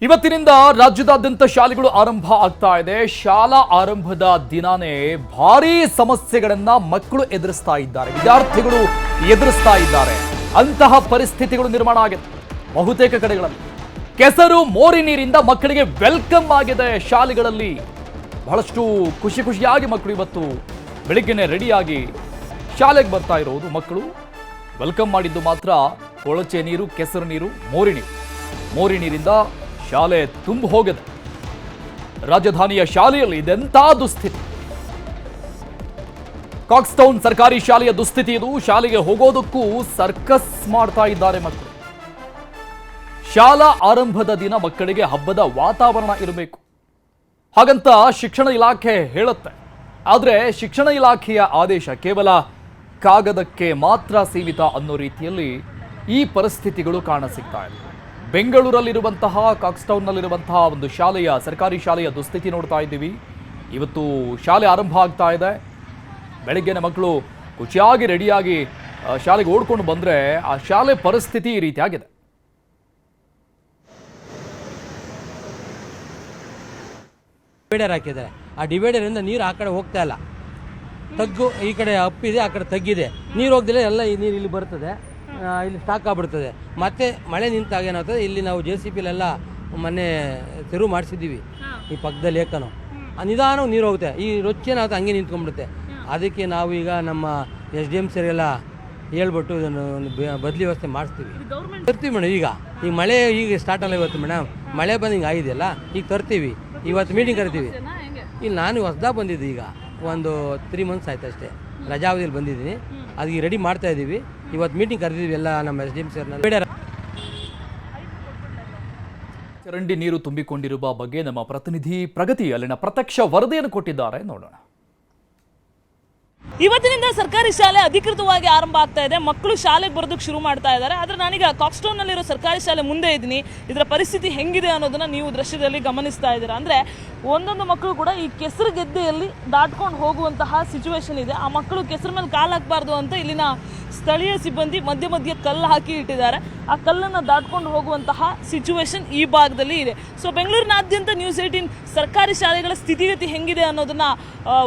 ಇವತ್ತಿನಿಂದ ರಾಜ್ಯದಾದ್ಯಂತ ಶಾಲೆಗಳು ಆರಂಭ ಆಗ್ತಾ ಇದೆ. ಶಾಲಾ ಆರಂಭದ ದಿನಾನೇ ಭಾರೀ ಸಮಸ್ಯೆಗಳನ್ನ ಮಕ್ಕಳು ಎದುರಿಸ್ತಾ ಇದ್ದಾರೆ, ವಿದ್ಯಾರ್ಥಿಗಳು ಎದುರಿಸ್ತಾ ಇದ್ದಾರೆ. ಅಂತಹ ಪರಿಸ್ಥಿತಿಗಳು ನಿರ್ಮಾಣ ಆಗಿದೆ ಬಹುತೇಕ ಕಡೆಗಳಲ್ಲಿ. ಕೆಸರು ಮೋರಿ ನೀರಿಂದ ಮಕ್ಕಳಿಗೆ ವೆಲ್ಕಮ್ ಆಗಿದೆ. ಶಾಲೆಗಳಲ್ಲಿ ಬಹಳಷ್ಟು ಖುಷಿಯಾಗಿ ಮಕ್ಕಳು ಇವತ್ತು ಬೆಳಿಗ್ಗೆನೆ ರೆಡಿಯಾಗಿ ಶಾಲೆಗೆ ಬರ್ತಾ ಇರೋದು. ಮಕ್ಕಳು ವೆಲ್ಕಮ್ ಮಾಡಿದ್ದು ಮಾತ್ರ ಕೊಳಚೆ ನೀರು, ಕೆಸರು ನೀರು, ಮೋರಿ ನೀರಿಂದ ಶಾಲೆ ತುಂಬ ಹೋಗಿದೆ. ರಾಜಧಾನಿಯ ಶಾಲೆಯಲ್ಲಿ ಇದೆಂಥ ದುಸ್ಥಿತಿ. ಕಾಕ್ಸ್ಟೌನ್ ಸರ್ಕಾರಿ ಶಾಲೆಯ ದುಸ್ಥಿತಿ ಇದು. ಶಾಲೆಗೆ ಹೋಗೋದಕ್ಕೂ ಸರ್ಕಸ್ ಮಾಡ್ತಾ ಇದ್ದಾರೆ ಮಕ್ಕಳು. ಶಾಲಾ ಆರಂಭದ ದಿನ ಮಕ್ಕಳಿಗೆ ಹಬ್ಬದ ವಾತಾವರಣ ಇರಬೇಕು ಹಾಗಂತ ಶಿಕ್ಷಣ ಇಲಾಖೆ ಹೇಳುತ್ತೆ. ಆದರೆ ಶಿಕ್ಷಣ ಇಲಾಖೆಯ ಆದೇಶ ಕೇವಲ ಕಾಗದಕ್ಕೆ ಮಾತ್ರ ಸೀಮಿತ ಅನ್ನೋ ರೀತಿಯಲ್ಲಿ ಈ ಪರಿಸ್ಥಿತಿಗಳು ಕಾಣಸಿಗ್ತಾ ಇದೆ. ಬೆಂಗಳೂರಲ್ಲಿರುವಂತಹ ಕಾಕ್ಸ್ಟೌನ್ನಲ್ಲಿರುವಂತಹ ಒಂದು ಸರ್ಕಾರಿ ಶಾಲೆಯ ದುಸ್ಥಿತಿ ನೋಡ್ತಾ ಇದ್ದೀವಿ. ಇವತ್ತು ಶಾಲೆ ಆರಂಭ ಆಗ್ತಾ ಇದೆ. ಬೆಳಗ್ಗೆನೆ ಮಕ್ಕಳು ಖುಷಿಯಾಗಿ ರೆಡಿಯಾಗಿ ಶಾಲೆಗೆ ಓಡ್ಕೊಂಡು ಬಂದರೆ ಆ ಶಾಲೆ ಪರಿಸ್ಥಿತಿ ಈ ರೀತಿಯಾಗಿದೆ. ಡಿವೈಡರ್ ಹಾಕಿದ್ದಾರೆ. ಆ ಡಿವೈಡರಿಂದ ನೀರು ಆ ಕಡೆ ಹೋಗ್ತಾ ಇಲ್ಲ. ತಗ್ಗು ಈ ಕಡೆ ಅಪ್ಪಿದೆ, ಆ ಕಡೆ ತಗ್ಗಿದೆ. ನೀರು ಹೋಗ್ದಿಲ್ಲ, ಎಲ್ಲ ಈ ನೀರು ಇಲ್ಲಿ ಬರ್ತದೆ, ಇಲ್ಲಿ ಸ್ಟಾಕ್ ಆಗ್ಬಿಡ್ತದೆ. ಮತ್ತೆ ಮಳೆ ನಿಂತಾಗ ಏನಾಗ್ತದೆ, ಇಲ್ಲಿ ನಾವು JCPಲೆಲ್ಲ ಮೊನ್ನೆ ತೆರವು ಮಾಡಿಸಿದ್ದೀವಿ. ಈ ಪಕ್ಕದಲ್ಲಿ ಏಕನು ನಿಧಾನ ನೀರು ಹೋಗುತ್ತೆ. ಈ ರೊಚ್ಚೇನಾಗುತ್ತೆ, ಹಂಗೆ ನಿಂತ್ಕೊಂಡ್ಬಿಡುತ್ತೆ. ಅದಕ್ಕೆ ನಾವು ಈಗ ನಮ್ಮ SDM ಸರಿಗೆಲ್ಲ ಹೇಳ್ಬಿಟ್ಟು ಇದನ್ನು ಒಂದು ಬದಲಿ ವ್ಯವಸ್ಥೆ ಮಾಡಿಸ್ತೀವಿ. ತರ್ತೀವಿ ಮೇಡಮ್. ಈಗ ಮಳೆ ಈಗ ಸ್ಟಾರ್ಟ್ ಅಲ್ಲ ಇವತ್ತು ಮೇಡಮ್. ಮಳೆ ಬಂದು ಹಿಂಗೆ ಆಗಿದೆಯಲ್ಲ, ಈಗ ತರ್ತೀವಿ. ಇವತ್ತು ಮೀಟಿಂಗ್ ಕರಿತೀವಿ. ಇಲ್ಲಿ ನಾನು ಹೊಸದಾಗ ಬಂದಿದ್ದೆ, ಈಗ ಒಂದು 3 months ಆಯ್ತು ಅಷ್ಟೇ. ರಜಾವಧಿಯಲ್ಲಿ ಬಂದಿದ್ದೀನಿ. ಅದಕ್ಕೆ ರೆಡಿ ಮಾಡ್ತಾ ಇದ್ದೀವಿ. ಇವತ್ತು ಮೀಟಿಂಗ್ ಕರೆದಿದ್ದೀವಿ ಎಲ್ಲ ನಮ್ಮ SDM ಸರ್ನ. ಚರಂಡಿ ನೀರು ತುಂಬಿಕೊಂಡಿರುವ ಬಗ್ಗೆ ನಮ್ಮ ಪ್ರತಿನಿಧಿ ಪ್ರಗತಿ ಅಲ್ಲಿನ ಪ್ರತ್ಯಕ್ಷ ವರದಿಯನ್ನು ಕೊಟ್ಟಿದ್ದಾರೆ, ನೋಡೋಣ. ಇವತ್ತಿನಿಂದ ಸರ್ಕಾರಿ ಶಾಲೆ ಅಧಿಕೃತವಾಗಿ ಆರಂಭ ಆಗ್ತಾ ಇದೆ. ಮಕ್ಕಳು ಶಾಲೆಗೆ ಬರೋದಕ್ಕೆ ಶುರು ಮಾಡ್ತಾ ಇದ್ದಾರೆ. ಆದರೆ ನಾನೀಗ ಕಾಕ್ಸ್ಟೌನ್ನಲ್ಲಿರೋ ಸರ್ಕಾರಿ ಶಾಲೆ ಮುಂದೆ ಇದ್ದೀನಿ. ಇದರ ಪರಿಸ್ಥಿತಿ ಹೆಂಗಿದೆ ಅನ್ನೋದನ್ನ ನೀವು ದೃಶ್ಯದಲ್ಲಿ ಗಮನಿಸ್ತಾ ಇದ್ದೀರಾ. ಅಂದರೆ ಒಂದೊಂದು ಮಕ್ಕಳು ಕೂಡ ಈ ಕೆಸರು ಗೆದ್ದೆಯಲ್ಲಿ ದಾಟ್ಕೊಂಡು ಹೋಗುವಂತಹ ಸಿಚುವೇಶನ್ ಇದೆ. ಆ ಮಕ್ಕಳು ಕೆಸರು ಮೇಲೆ ಕಾಲು ಹಾಕಬಾರ್ದು ಅಂತ ಇಲ್ಲಿನ ಸ್ಥಳೀಯ ಸಿಬ್ಬಂದಿ ಮಧ್ಯೆ ಕಲ್ಲು ಹಾಕಿ ಇಟ್ಟಿದ್ದಾರೆ. ಆ ಕಲ್ಲನ್ನು ದಾಟ್ಕೊಂಡು ಹೋಗುವಂತಹ ಸಿಚುವೇಶನ್ ಈ ಭಾಗದಲ್ಲಿ ಇದೆ. ಸೊ ಬೆಂಗಳೂರಿನಾದ್ಯಂತ News18 ಸರ್ಕಾರಿ ಶಾಲೆಗಳ ಸ್ಥಿತಿಗತಿ ಹೆಂಗಿದೆ ಅನ್ನೋದನ್ನ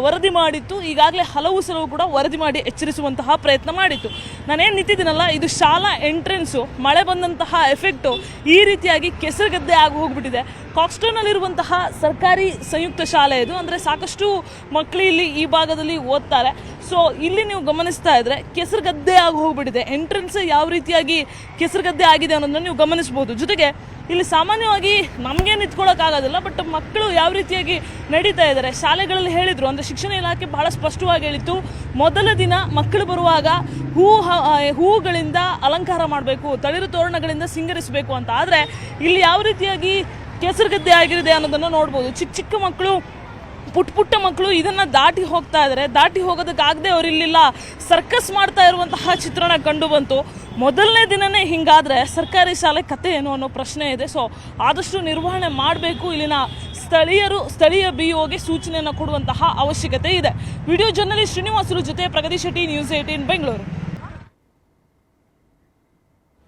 ವರದಿ ಮಾಡಿತ್ತು. ಈಗಾಗಲೇ ಹಲವು ಸಲ ಕೂಡ ವರದಿ ಮಾಡಿ ಎಚ್ಚರಿಸುವಂತಹ ಪ್ರಯತ್ನ ಮಾಡಿತ್ತು. ನಾನೇನು ನಿಂತಿದ್ದೀನಲ್ಲ, ಇದು ಶಾಲಾ ಎಂಟ್ರೆನ್ಸು. ಮಳೆ ಬಂದಂತಹ ಎಫೆಕ್ಟು ಈ ರೀತಿಯಾಗಿ ಕೆಸರುಗದ್ದೆ ಆಗಿ ಹೋಗ್ಬಿಟ್ಟಿದೆ. ಕಾಕ್ಸ್ಟೌನ್ನಲ್ಲಿರುವಂತಹ ಸರ್ಕಾರಿ ಸಂಯುಕ್ತ ಶಾಲೆ ಇದು. ಅಂದರೆ ಸಾಕಷ್ಟು ಮಕ್ಕಳು ಇಲ್ಲಿ ಈ ಭಾಗದಲ್ಲಿ ಓದ್ತಾರೆ. ಸೊ ಇಲ್ಲಿ ನೀವು ಗಮನಿಸ್ತಾ ಇದ್ರೆ ಕೆಸರುಗದ್ದೆ ಆಗಿ ಹೋಗ್ಬಿಟ್ಟಿದೆ. ಎಂಟ್ರೆನ್ಸ್ ಯಾವ ರೀತಿಯಾಗಿ ಕೆಸರುಗದ್ದೆ ಆಗಿದೆ ಅನ್ನೋದನ್ನ ನೀವು ಗಮನಿಸ್ಬೋದು. ಜೊತೆಗೆ ಇಲ್ಲಿ ಸಾಮಾನ್ಯವಾಗಿ ನಮಗೆ ನಿಂತ್ಕೊಳ್ಳೋಕ್ಕಾಗೋದಿಲ್ಲ, ಬಟ್ ಮಕ್ಕಳು ಯಾವ ರೀತಿಯಾಗಿ ನಡೀತಾ ಇದ್ದಾರೆ. ಶಾಲೆಗಳಲ್ಲಿ ಹೇಳಿದರು, ಅಂದರೆ ಶಿಕ್ಷಣ ಇಲಾಖೆ ಬಹಳ ಸ್ಪಷ್ಟವಾಗಿ ಹೇಳಿತ್ತು, ಮೊದಲ ದಿನ ಮಕ್ಕಳು ಬರುವಾಗ ಹೂವುಗಳಿಂದ ಅಲಂಕಾರ ಮಾಡಬೇಕು, ತಳಿರು ತೋರಣಗಳಿಂದ ಸಿಂಗರಿಸಬೇಕು ಅಂತ. ಆದರೆ ಇಲ್ಲಿ ಯಾವ ರೀತಿಯಾಗಿ ಕೆಸರುಗದ್ದೆ ಆಗಿರಿದೆ ಅನ್ನೋದನ್ನು ನೋಡ್ಬೋದು. ಚಿಕ್ಕ ಮಕ್ಕಳು, ಪುಟ್ಟ ಮಕ್ಕಳು ಇದನ್ನ ದಾಟಿ ಹೋಗ್ತಾ ಇದ್ದಾರೆ. ದಾಟಿ ಹೋಗೋದಕ್ಕಾಗದೆ ಅವರು ಇಲ್ಲಿಲ್ಲ ಸರ್ಕಸ್ ಮಾಡ್ತಾ ಇರುವಂತಹ ಚಿತ್ರಣ ಕಂಡು ಬಂತು. ಮೊದಲನೇ ದಿನನೇ ಹಿಂಗಾದ್ರೆ ಸರ್ಕಾರಿ ಶಾಲೆ ಕತೆ ಏನು ಅನ್ನೋ ಪ್ರಶ್ನೆ ಇದೆ. ಸೊ ಆದಷ್ಟು ನಿರ್ವಹಣೆ ಮಾಡಬೇಕು. ಇಲ್ಲಿನ ಸ್ಥಳೀಯ BOಗೆ ಸೂಚನೆಯನ್ನು ಕೊಡುವಂತಹ ಅವಶ್ಯಕತೆ ಇದೆ. ವಿಡಿಯೋ ಜರ್ನಲಿಸ್ಟ್ ಶ್ರೀನಿವಾಸರು ಜೊತೆ ಪ್ರಗತಿ ಶೆಟ್ಟಿ, News18 ಬೆಂಗಳೂರು.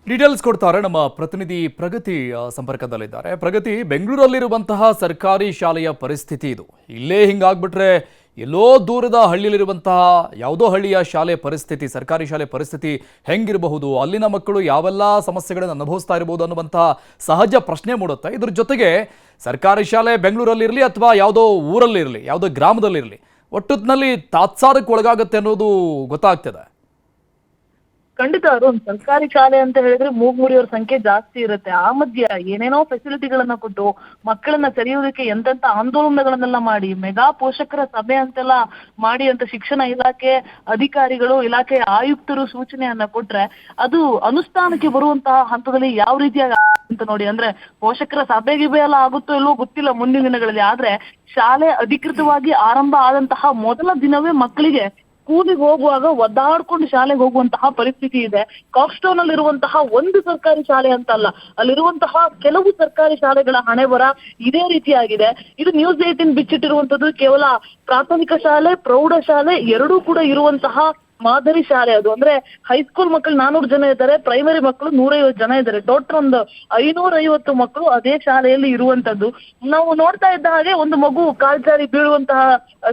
ಡೀಟೇಲ್ಸ್ ಕೊಡ್ತಾರೆ ನಮ್ಮ ಪ್ರತಿನಿಧಿ ಪ್ರಗತಿ ಸಂಪರ್ಕದಲ್ಲಿದ್ದಾರೆ. ಪ್ರಗತಿ, ಬೆಂಗಳೂರಲ್ಲಿರುವಂತಹ ಸರ್ಕಾರಿ ಶಾಲೆಯ ಪರಿಸ್ಥಿತಿ ಇದು. ಇಲ್ಲೇ ಹಿಂಗಾಗ್ಬಿಟ್ರೆ ಎಲ್ಲೋ ದೂರದ ಹಳ್ಳಿಯಲ್ಲಿರುವಂತಹ ಯಾವುದೋ ಹಳ್ಳಿಯ ಶಾಲೆ ಪರಿಸ್ಥಿತಿ, ಸರ್ಕಾರಿ ಶಾಲೆ ಪರಿಸ್ಥಿತಿ ಹೆಂಗಿರಬಹುದು, ಅಲ್ಲಿನ ಮಕ್ಕಳು ಯಾವೆಲ್ಲ ಸಮಸ್ಯೆಗಳನ್ನು ಅನುಭವಿಸ್ತಾ ಇರಬಹುದು ಅನ್ನುವಂತಹ ಸಹಜ ಪ್ರಶ್ನೆ ಮೂಡುತ್ತೆ. ಇದ್ರ ಜೊತೆಗೆ ಸರ್ಕಾರಿ ಶಾಲೆ ಬೆಂಗಳೂರಲ್ಲಿರಲಿ ಅಥವಾ ಯಾವುದೋ ಊರಲ್ಲಿರಲಿ, ಯಾವುದೋ ಗ್ರಾಮದಲ್ಲಿರಲಿ, ಒಟ್ಟೊತ್ತಿನಲ್ಲಿ ತಾತ್ಸಾರಕ್ಕೆ ಒಳಗಾಗುತ್ತೆ ಅನ್ನೋದು ಗೊತ್ತಾಗ್ತದೆ. ಖಂಡಿತ ಅರುಣ್, ಸರ್ಕಾರಿ ಶಾಲೆ ಅಂತ ಹೇಳಿದ್ರೆ ಮೂಗ್ ಮುರಿಯೋರ ಸಂಖ್ಯೆ ಜಾಸ್ತಿ ಇರುತ್ತೆ. ಆ ಮಧ್ಯ ಏನೇನೋ ಫೆಸಿಲಿಟಿಗಳನ್ನ ಕೊಟ್ಟು ಮಕ್ಕಳನ್ನ ಸರಿಯೋದಕ್ಕೆ ಎಂತೆಂತ ಆಂದೋಲನಗಳನ್ನೆಲ್ಲ ಮಾಡಿ, ಮೆಗಾ ಪೋಷಕರ ಸಭೆ ಅಂತೆಲ್ಲ ಮಾಡಿ ಅಂತ ಶಿಕ್ಷಣ ಇಲಾಖೆ ಅಧಿಕಾರಿಗಳು, ಇಲಾಖೆಯ ಆಯುಕ್ತರು ಸೂಚನೆಯನ್ನ ಕೊಟ್ರೆ ಅದು ಅನುಷ್ಠಾನಕ್ಕೆ ಬರುವಂತಹ ಹಂತದಲ್ಲಿ ಯಾವ ರೀತಿಯಾಗಿ ಅಂತ ನೋಡಿ. ಅಂದ್ರೆ ಪೋಷಕರ ಸಭೆಗಿಬೆ ಎಲ್ಲ ಆಗುತ್ತೋ ಇಲ್ವೋ ಗೊತ್ತಿಲ್ಲ ಮುಂದಿನ ದಿನಗಳಲ್ಲಿ. ಆದ್ರೆ ಶಾಲೆ ಅಧಿಕೃತವಾಗಿ ಆರಂಭ ಆದಂತಹ ಮೊದಲ ದಿನವೇ ಮಕ್ಕಳಿಗೆ ಸ್ಕೂಲಿಗೆ ಹೋಗುವಾಗ ಒದ್ದಾಡ್ಕೊಂಡು ಶಾಲೆಗೆ ಹೋಗುವಂತಹ ಪರಿಸ್ಥಿತಿ ಇದೆ. ಕಾಕ್ಸ್ಟೌನ್ ಅಲ್ಲಿರುವಂತಹ ಒಂದು ಸರ್ಕಾರಿ ಶಾಲೆ ಅಂತಲ್ಲ, ಅಲ್ಲಿರುವಂತಹ ಕೆಲವು ಸರ್ಕಾರಿ ಶಾಲೆಗಳ ಹಣೆಬರ ಇದೇ ರೀತಿಯಾಗಿದೆ. ಇದು News18 ಬಿಚ್ಚಿಟ್ಟಿರುವಂತದ್ದು ಕೇವಲ ಪ್ರಾಥಮಿಕ ಶಾಲೆ, ಪ್ರೌಢ ಶಾಲೆ ಎರಡೂ ಕೂಡ ಇರುವಂತಹ ಮಾದರಿ ಶಾಲೆ ಅದು. ಅಂದ್ರೆ ಹೈಸ್ಕೂಲ್ ಮಕ್ಕಳು 400 ಜನ ಇದ್ದಾರೆ, ಪ್ರೈಮರಿ ಮಕ್ಕಳು 150 ಜನ ಇದ್ದಾರೆ. ಟೋಟಲ್ ಒಂದು 550 ಮಕ್ಕಳು ಅದೇ ಶಾಲೆಯಲ್ಲಿ ಇರುವಂತದ್ದು. ನಾವು ನೋಡ್ತಾ ಇದ್ದ ಹಾಗೆ ಒಂದು ಮಗು ಕಾಲ್ಜಾರಿ ಬೀಳುವಂತಹ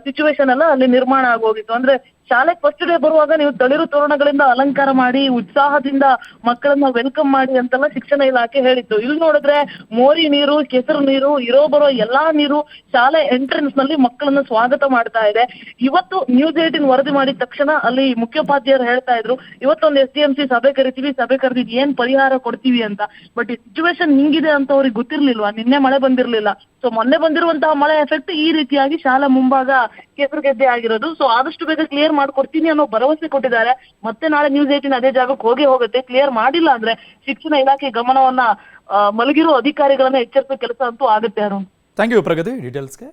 ಸಿಚುವೇಶನ್ ಎಲ್ಲ ಅಲ್ಲಿ ನಿರ್ಮಾಣ ಆಗೋಗಿತ್ತು. ಅಂದ್ರೆ ಶಾಲೆಗೆ ಫಸ್ಟ್ ಡೇ ಬರುವಾಗ ನೀವು ತಳಿರು ತೋರಣಗಳಿಂದ ಅಲಂಕಾರ ಮಾಡಿ ಉತ್ಸಾಹದಿಂದ ಮಕ್ಕಳನ್ನ ವೆಲ್ಕಮ್ ಮಾಡಿ ಅಂತೆಲ್ಲ ಶಿಕ್ಷಣ ಇಲಾಖೆ ಹೇಳಿತ್ತು. ಇಲ್ಲಿ ನೋಡಿದ್ರೆ ಮೋರಿ ನೀರು, ಕೆಸರು ನೀರು, ಇರೋ ಬರೋ ಎಲ್ಲಾ ನೀರು ಶಾಲೆ ಎಂಟ್ರೆನ್ಸ್ ನಲ್ಲಿ ಮಕ್ಕಳನ್ನ ಸ್ವಾಗತ ಮಾಡ್ತಾ ಇದೆ. ಇವತ್ತು ನ್ಯೂಸ್ 18 ವರದಿ ಮಾಡಿದ ತಕ್ಷಣ ಅಲ್ಲಿ ಮುಖ್ಯೋಪಾಧ್ಯಾಯರು ಹೇಳ್ತಾ ಇದ್ರು, ಇವತ್ತೊಂದು SDMC ಸಭೆ ಕರೆದಿದ್ದು ಏನ್ ಪರಿಹಾರ ಕೊಡ್ತೀವಿ ಅಂತ. ಬಟ್ ಈ ಸಿಚುವೇಶನ್ ಹಿಂಗಿದೆ ಅಂತ ಅವ್ರಿಗೆ ಗೊತ್ತಿರ್ಲಿಲ್ವಾ? ನಿನ್ನೆ ಮಳೆ ಬಂದಿರ್ಲಿಲ್ಲ. ಸೊ ಮೊನ್ನೆ ಬಂದಿರುವಂತಹ ಮಳೆ ಎಫೆಕ್ಟ್ ಈ ರೀತಿಯಾಗಿ ಶಾಲಾ ಮುಂಭಾಗ ಕೆಸರು ಗೆದ್ದೆ ಆಗಿರೋದು. ಸೊ ಆದಷ್ಟು ಬೇಗ ಕ್ಲಿಯರ್ ಮಾಡ್ಕೊಡ್ತೀನಿ ಅನ್ನೋ ಭರವಸೆ ಕೊಟ್ಟಿದ್ದಾರೆ. ಮತ್ತೆ ನಾಳೆ ನ್ಯೂಸ್ 18 ಅದೇ ಜಾಗಕ್ಕೆ ಹೋಗುತ್ತೆ. ಕ್ಲಿಯರ್ ಮಾಡಿಲ್ಲ ಅಂದ್ರೆ ಶಿಕ್ಷಣ ಇಲಾಖೆ ಗಮನವನ್ನ ಮಲಗಿರೋ ಅಧಿಕಾರಿಗಳನ್ನ ಎಚ್ಚರಿಸುವ ಕೆಲಸ ಅಂತೂ ಆಗುತ್ತೆ. ಅರುಣ್, ಥ್ಯಾಂಕ್ ಯು ಪ್ರಗತಿ ಡೀಟೇಲ್ಸ್ಗೆ.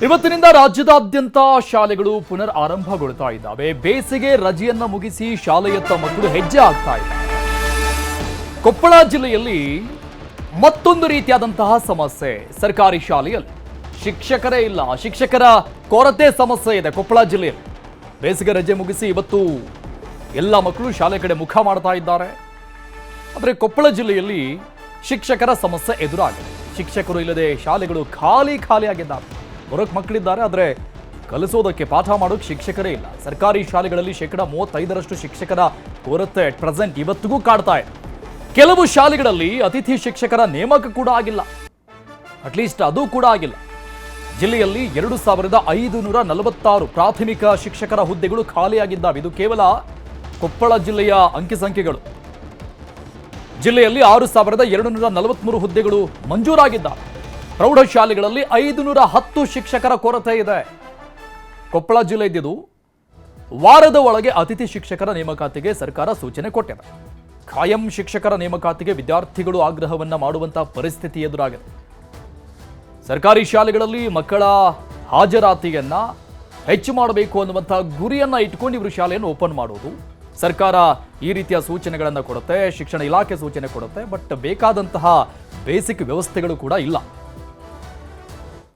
ಇವತ್ತಿನಿಂದ ರಾಜ್ಯದಾದ್ಯಂತ ಶಾಲೆಗಳು ಪುನರ್ ಆರಂಭಗೊಳ್ತಾ ಇದ್ದಾವೆ. ಬೇಸಿಗೆ ರಜೆಯನ್ನ ಮುಗಿಸಿ ಶಾಲೆಯತ್ತ ಮಕ್ಕಳು ಹೆಜ್ಜೆ ಆಗ್ತಾ ಇದ್ದಾರೆ. ಕೊಪ್ಪಳ ಜಿಲ್ಲೆಯಲ್ಲಿ ಮತ್ತೊಂದು ರೀತಿಯಾದಂತಹ ಸಮಸ್ಯೆ. ಸರ್ಕಾರಿ ಶಾಲೆಯಲ್ಲಿ ಶಿಕ್ಷಕರೇ ಇಲ್ಲ, ಶಿಕ್ಷಕರ ಕೊರತೆ ಸಮಸ್ಯೆ ಇದೆ ಕೊಪ್ಪಳ ಜಿಲ್ಲೆಯಲ್ಲಿ. ಬೇಸಿಗೆ ರಜೆ ಮುಗಿಸಿ ಇವತ್ತು ಎಲ್ಲ ಮಕ್ಕಳು ಶಾಲೆ ಕಡೆ ಮುಖ ಮಾಡ್ತಾ ಇದ್ದಾರೆ. ಆದರೆ ಕೊಪ್ಪಳ ಜಿಲ್ಲೆಯಲ್ಲಿ ಶಿಕ್ಷಕರ ಸಮಸ್ಯೆ ಎದುರಾಗಿದೆ. ಶಿಕ್ಷಕರು ಇಲ್ಲದೆ ಶಾಲೆಗಳು ಖಾಲಿ ಆಗಿದ್ದಾವೆ. ಬರೋಕ್ ಮಕ್ಕಳಿದ್ದಾರೆ, ಆದರೆ ಕಲಿಸೋದಕ್ಕೆ ಪಾಠ ಮಾಡೋಕೆ ಶಿಕ್ಷಕರೇ ಇಲ್ಲ. ಸರ್ಕಾರಿ ಶಾಲೆಗಳಲ್ಲಿ 35% ಶಿಕ್ಷಕರ ಕೊರತೆ ಅಟ್ ಪ್ರೆಸೆಂಟ್ ಇವತ್ತಿಗೂ ಕಾಡ್ತಾ ಇದೆ. ಕೆಲವು ಶಾಲೆಗಳಲ್ಲಿ ಅತಿಥಿ ಶಿಕ್ಷಕರ ನೇಮಕ ಕೂಡ ಆಗಿಲ್ಲ, ಅಟ್ಲೀಸ್ಟ್ ಅದು ಕೂಡ ಆಗಿಲ್ಲ. ಜಿಲ್ಲೆಯಲ್ಲಿ 2546 ಪ್ರಾಥಮಿಕ ಶಿಕ್ಷಕರ ಹುದ್ದೆಗಳು ಖಾಲಿಯಾಗಿದ್ದಾವೆ. ಇದು ಕೇವಲ ಕೊಪ್ಪಳ ಜಿಲ್ಲೆಯ ಅಂಕಿಸಂಖ್ಯೆಗಳು. ಜಿಲ್ಲೆಯಲ್ಲಿ 6243 ಹುದ್ದೆಗಳು ಮಂಜೂರಾಗಿದ್ದಾವೆ. ಪ್ರೌಢಶಾಲೆಗಳಲ್ಲಿ 510 ಶಿಕ್ಷಕರ ಕೊರತೆ ಇದೆ. ಕೊಪ್ಪಳ ಜಿಲ್ಲೆ ಇದ್ದಿದ್ದು ವಾರದ ಒಳಗೆ ಅತಿಥಿ ಶಿಕ್ಷಕರ ನೇಮಕಾತಿಗೆ ಸರ್ಕಾರ ಸೂಚನೆ ಕೊಟ್ಟಿದೆ. ಖಾಯಂ ಶಿಕ್ಷಕರ ನೇಮಕಾತಿಗೆ ವಿದ್ಯಾರ್ಥಿಗಳು ಆಗ್ರಹವನ್ನ ಮಾಡುವಂತಹ ಪರಿಸ್ಥಿತಿ ಎದುರಾಗಿದೆ. ಸರ್ಕಾರಿ ಶಾಲೆಗಳಲ್ಲಿ ಮಕ್ಕಳ ಹಾಜರಾತಿಯನ್ನ ಹೆಚ್ಚು ಮಾಡಬೇಕು ಅನ್ನುವಂತಹ ಗುರಿಯನ್ನ ಇಟ್ಕೊಂಡು ಇವರು ಶಾಲೆಯನ್ನು ಓಪನ್ ಮಾಡೋದು. ಸರ್ಕಾರ ಈ ರೀತಿಯ ಸೂಚನೆಗಳನ್ನು ಕೊಡುತ್ತೆ, ಶಿಕ್ಷಣ ಇಲಾಖೆ ಸೂಚನೆ ಕೊಡುತ್ತೆ. ಬಟ್ ಬೇಕಾದಂತಹ ಬೇಸಿಕ್ ವ್ಯವಸ್ಥೆಗಳು ಕೂಡ ಇಲ್ಲ.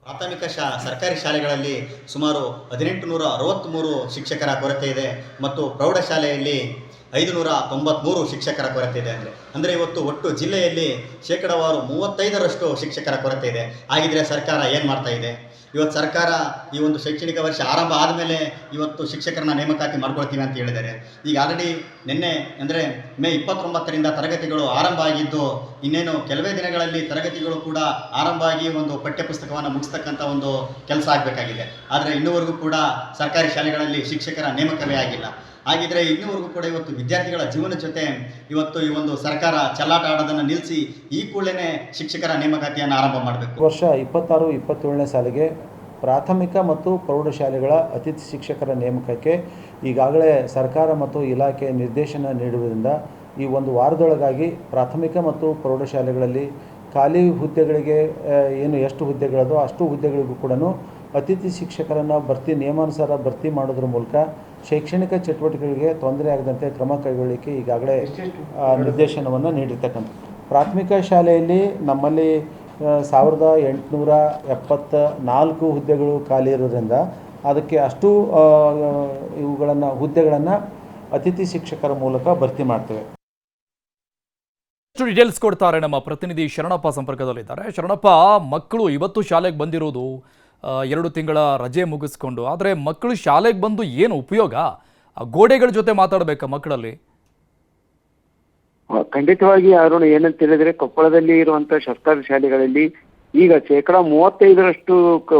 ಪ್ರಾಥಮಿಕ ಸರ್ಕಾರಿ ಶಾಲೆಗಳಲ್ಲಿ ಸುಮಾರು 1863 ಶಿಕ್ಷಕರ ಕೊರತೆ ಇದೆ ಮತ್ತು ಪ್ರೌಢಶಾಲೆಯಲ್ಲಿ 593 ಶಿಕ್ಷಕರ ಕೊರತೆ ಇದೆ. ಅಂದರೆ ಇವತ್ತು ಒಟ್ಟು ಜಿಲ್ಲೆಯಲ್ಲಿ 35% ಶಿಕ್ಷಕರ ಕೊರತೆ ಇದೆ. ಹಾಗಿದ್ರೆ ಸರ್ಕಾರ ಏನು ಮಾಡ್ತಾ ಇದೆ? ಇವತ್ತು ಸರ್ಕಾರ ಈ ಒಂದು ಶೈಕ್ಷಣಿಕ ವರ್ಷ ಆರಂಭ ಆದಮೇಲೆ ಇವತ್ತು ಶಿಕ್ಷಕರನ್ನ ನೇಮಕಾತಿ ಮಾಡ್ಕೊಳ್ತೀವಿ ಅಂತ ಹೇಳಿದ್ದಾರೆ. ಈಗ ಆಲ್ರೆಡಿ ನಿನ್ನೆ ಅಂದರೆ ಮೇ 29ರಿಂದ ತರಗತಿಗಳು ಆರಂಭ ಆಗಿದ್ದು, ಇನ್ನೇನು ಕೆಲವೇ ದಿನಗಳಲ್ಲಿ ತರಗತಿಗಳು ಕೂಡ ಆರಂಭ ಆಗಿ ಒಂದು ಪಠ್ಯಪುಸ್ತಕವನ್ನು ಮುಗಿಸ್ತಕ್ಕಂಥ ಒಂದು ಕೆಲಸ ಆಗಬೇಕಾಗಿದೆ. ಆದರೆ ಇನ್ನೂವರೆಗೂ ಕೂಡ ಸರ್ಕಾರಿ ಶಾಲೆಗಳಲ್ಲಿ ಶಿಕ್ಷಕರ ನೇಮಕವೇ ಆಗಿಲ್ಲ. ಹಾಗಿದ್ರೆ ಇನ್ನೂವರೆಗೂ ಕೂಡ ಇವತ್ತು ವಿದ್ಯಾರ್ಥಿಗಳ ಜೀವನ ಜೊತೆ ಇವತ್ತು ಈ ಒಂದು ಸರ್ಕಾರ ಚೆಲ್ಲಾಟ ಆಡೋದನ್ನು ನಿಲ್ಲಿಸಿ ಈ ಕೂಡಲೇ ಶಿಕ್ಷಕರ ನೇಮಕಾತಿಯನ್ನು ಆರಂಭ ಮಾಡಬೇಕು. ವರ್ಷ 26-27ನೇ ಸಾಲಿಗೆ ಪ್ರಾಥಮಿಕ ಮತ್ತು ಪ್ರೌಢಶಾಲೆಗಳ ಅತಿಥಿ ಶಿಕ್ಷಕರ ನೇಮಕಕ್ಕೆ ಈಗಾಗಲೇ ಸರ್ಕಾರ ಮತ್ತು ಇಲಾಖೆ ನಿರ್ದೇಶನ ನೀಡುವುದರಿಂದ ಈ ಒಂದು ವಾರದೊಳಗಾಗಿ ಪ್ರಾಥಮಿಕ ಮತ್ತು ಪ್ರೌಢಶಾಲೆಗಳಲ್ಲಿ ಖಾಲಿ ಹುದ್ದೆಗಳಿಗೆ ಏನು ಎಷ್ಟು ಹುದ್ದೆಗಳದೋ ಅಷ್ಟು ಹುದ್ದೆಗಳಿಗೂ ಕೂಡ ಅತಿಥಿ ಶಿಕ್ಷಕರನ್ನು ನಿಯಮಾನುಸಾರ ಭರ್ತಿ ಮಾಡೋದ್ರ ಮೂಲಕ ಶೈಕ್ಷಣಿಕ ಚಟುವಟಿಕೆಗಳಿಗೆ ತೊಂದರೆ ಆಗದಂತೆ ಕ್ರಮ ಕೈಗೊಳ್ಳಲಿಕ್ಕೆ ಈಗಾಗಲೇ ನಿರ್ದೇಶನವನ್ನು ನೀಡಿರ್ತಕ್ಕಂಥ. ಪ್ರಾಥಮಿಕ ಶಾಲೆಯಲ್ಲಿ ನಮ್ಮಲ್ಲಿ 1874 ಹುದ್ದೆಗಳು ಖಾಲಿ ಇರೋದ್ರಿಂದ ಅದಕ್ಕೆ ಅಷ್ಟು ಹುದ್ದೆಗಳನ್ನು ಅತಿಥಿ ಶಿಕ್ಷಕರ ಮೂಲಕ ಭರ್ತಿ ಮಾಡ್ತೇವೆ. ಡೀಟೇಲ್ಸ್ ಕೊಡ್ತಾರೆ ನಮ್ಮ ಪ್ರತಿನಿಧಿ ಶರಣಪ್ಪ ಸಂಪರ್ಕದಲ್ಲಿದ್ದಾರೆ. ಶರಣಪ್ಪ, ಮಕ್ಕಳು ಇವತ್ತು ಶಾಲೆಗೆ ಬಂದಿರೋದು 2 ತಿಂಗಳ ರಜೆ ಮುಗಿಸ್ಕೊಂಡು, ಆದರೆ ಮಕ್ಕಳು ಶಾಲೆಗೆ ಬಂದು ಏನು ಉಪಯೋಗ? ಗೋಡೆಗಳ ಜೊತೆ ಮಾತಾಡಬೇಕಾ ಮಕ್ಕಳಲ್ಲಿ? ಖಂಡಿತವಾಗಿ ಅರುಣ್, ಏನಂತ ಹೇಳಿದ್ರೆ ಕೊಪ್ಪಳದಲ್ಲಿ ಇರುವಂತಹ ಸರ್ಕಾರಿ ಶಾಲೆಗಳಲ್ಲಿ ಈಗ 35%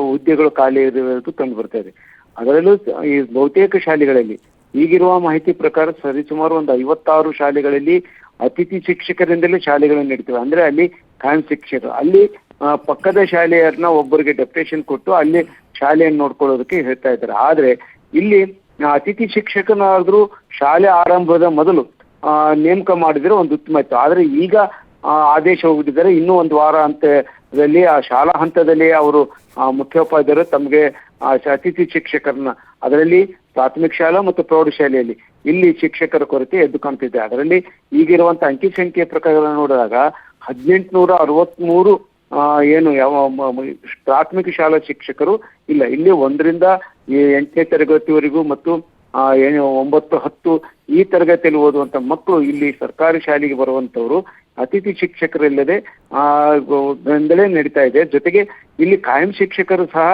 ಹುದ್ದೆಗಳು ಖಾಲಿ ಇರುವುದು ಕಂಡು ಬರ್ತಾ ಇದೆ. ಅದರಲ್ಲೂ ಈ ಬಹುತೇಕ ಶಾಲೆಗಳಲ್ಲಿ ಈಗಿರುವ ಮಾಹಿತಿ ಪ್ರಕಾರ ಸರಿಸುಮಾರು ಒಂದು 56 ಶಾಲೆಗಳಲ್ಲಿ ಅತಿಥಿ ಶಿಕ್ಷಕರಿಂದಲೇ ಶಾಲೆಗಳನ್ನು ನಡೀತವೆ. ಅಂದ್ರೆ ಅಲ್ಲಿ ಖಾಯಂ ಶಿಕ್ಷಕರು ಅಲ್ಲಿ ಪಕ್ಕದ ಶಾಲೆಯನ್ನ ಒಬ್ಬರಿಗೆ ಡೆಪ್ಯುಟೇಷನ್ ಕೊಟ್ಟು ಅಲ್ಲಿ ಶಾಲೆಯನ್ನು ನೋಡ್ಕೊಳ್ಳೋದಕ್ಕೆ ಹೇಳ್ತಾ ಇದ್ದಾರೆ. ಆದ್ರೆ ಇಲ್ಲಿ ಅತಿಥಿ ಶಿಕ್ಷಕನಾದ್ರೂ ಶಾಲೆ ಆರಂಭದ ಮೊದಲು ನೇಮಕ ಮಾಡಿದ್ರೆ ಒಂದು ಉತ್ತಮ ಇತ್ತು. ಆದ್ರೆ ಈಗ ಆದೇಶ ಹೋಗಿದ್ದಾರೆ. ಇನ್ನೂ ಒಂದು ವಾರ ಹಂತದಲ್ಲಿ ಆ ಶಾಲಾ ಹಂತದಲ್ಲಿ ಅವರು ಮುಖ್ಯೋಪಾಧ್ಯಾಯರು ತಮಗೆ ಅತಿಥಿ ಶಿಕ್ಷಕರನ್ನ, ಅದರಲ್ಲಿ ಪ್ರಾಥಮಿಕ ಶಾಲಾ ಮತ್ತು ಪ್ರೌಢಶಾಲೆಯಲ್ಲಿ ಇಲ್ಲಿ ಶಿಕ್ಷಕರ ಕೊರತೆ ಎದ್ದು ಕಾಣ್ತಿದೆ. ಅದರಲ್ಲಿ ಈಗಿರುವಂತ ಅಂಕಿ ಸಂಖ್ಯೆ ಪ್ರಕಾರ ನೋಡಿದಾಗ 1863 ಏನು ಯಾವ ಪ್ರಾಥಮಿಕ ಶಾಲಾ ಶಿಕ್ಷಕರು ಇಲ್ಲ. ಇಲ್ಲಿ 1ರಿಂದ 8ನೇ ತರಗತಿವರೆಗೂ ಮತ್ತು 9, 10 ಈ ತರಗತಿಯಲ್ಲಿ ಓದುವಂತ ಮಕ್ಕಳು ಇಲ್ಲಿ ಸರ್ಕಾರಿ ಶಾಲೆಗೆ ಬರುವಂತವ್ರು ಅತಿಥಿ ಶಿಕ್ಷಕರಿಲ್ಲದೆ ಗೊಂದಲ ನಡೀತಾ ಇದೆ. ಜೊತೆಗೆ ಇಲ್ಲಿ ಕಾಯಂ ಶಿಕ್ಷಕರು ಸಹ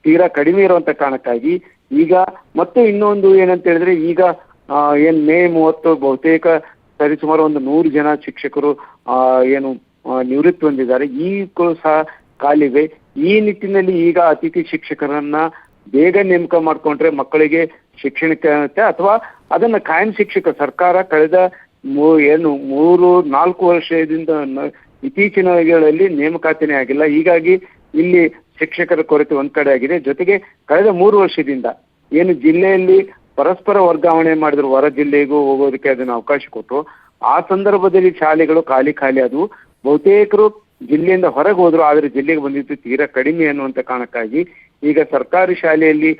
ತೀರಾ ಕಡಿಮೆ ಇರುವಂತ ಕಾರಣಕ್ಕಾಗಿ ಈಗ ಮತ್ತು ಇನ್ನೊಂದು ಏನಂತ ಹೇಳಿದ್ರೆ ಈಗ ಏನ್ ಮೇ 30 ಬಹುತೇಕ ಸರಿಸುಮಾರು ಒಂದು 100 ಜನ ಶಿಕ್ಷಕರು ನಿವೃತ್ತಿ ಹೊಂದಿದ್ದಾರೆ. ಈಗಲೂ ಸಹ ಖಾಲಿವೆ. ಈ ನಿಟ್ಟಿನಲ್ಲಿ ಈಗ ಅತಿಥಿ ಶಿಕ್ಷಕರನ್ನ ಬೇಗ ನೇಮಕ ಮಾಡ್ಕೊಂಡ್ರೆ ಮಕ್ಕಳಿಗೆ ಶಿಕ್ಷಣಕ್ಕೆ ಅಥವಾ ಅದನ್ನ ಕಾಯಂ ಶಿಕ್ಷಕ ಸರ್ಕಾರ ಕಳೆದ 3-4 ವರ್ಷದಿಂದ ಇತ್ತೀಚಿನಗಳಲ್ಲಿ ನೇಮಕಾತಿನೇ ಆಗಿಲ್ಲ. ಹೀಗಾಗಿ ಇಲ್ಲಿ ಶಿಕ್ಷಕರ ಕೊರತೆ ಒಂದ್ ಕಡೆ ಆಗಿದೆ. ಜೊತೆಗೆ ಕಳೆದ 3 ವರ್ಷದಿಂದ ಏನು ಜಿಲ್ಲೆಯಲ್ಲಿ ಪರಸ್ಪರ ವರ್ಗಾವಣೆ ಮಾಡಿದ್ರು, ಹೊರ ಜಿಲ್ಲೆಗೂ ಹೋಗೋದಕ್ಕೆ ಅದನ್ನ ಅವಕಾಶ ಕೊಟ್ಟರು. ಆ ಸಂದರ್ಭದಲ್ಲಿ ಶಾಲೆಗಳು ಖಾಲಿ ಆದವು. ಬಹುತೇಕರು ಜಿಲ್ಲೆಯಿಂದ ಹೊರಗೆ ಹೋದ್ರು, ಆದ್ರೆ ಜಿಲ್ಲೆಗೆ ಬಂದಿದ್ದು ತೀರಾ ಕಡಿಮೆ ಅನ್ನುವಂತ ಕಾರಣಕ್ಕಾಗಿ ಈಗ ಸರ್ಕಾರಿ ಶಾಲೆಯಲ್ಲಿ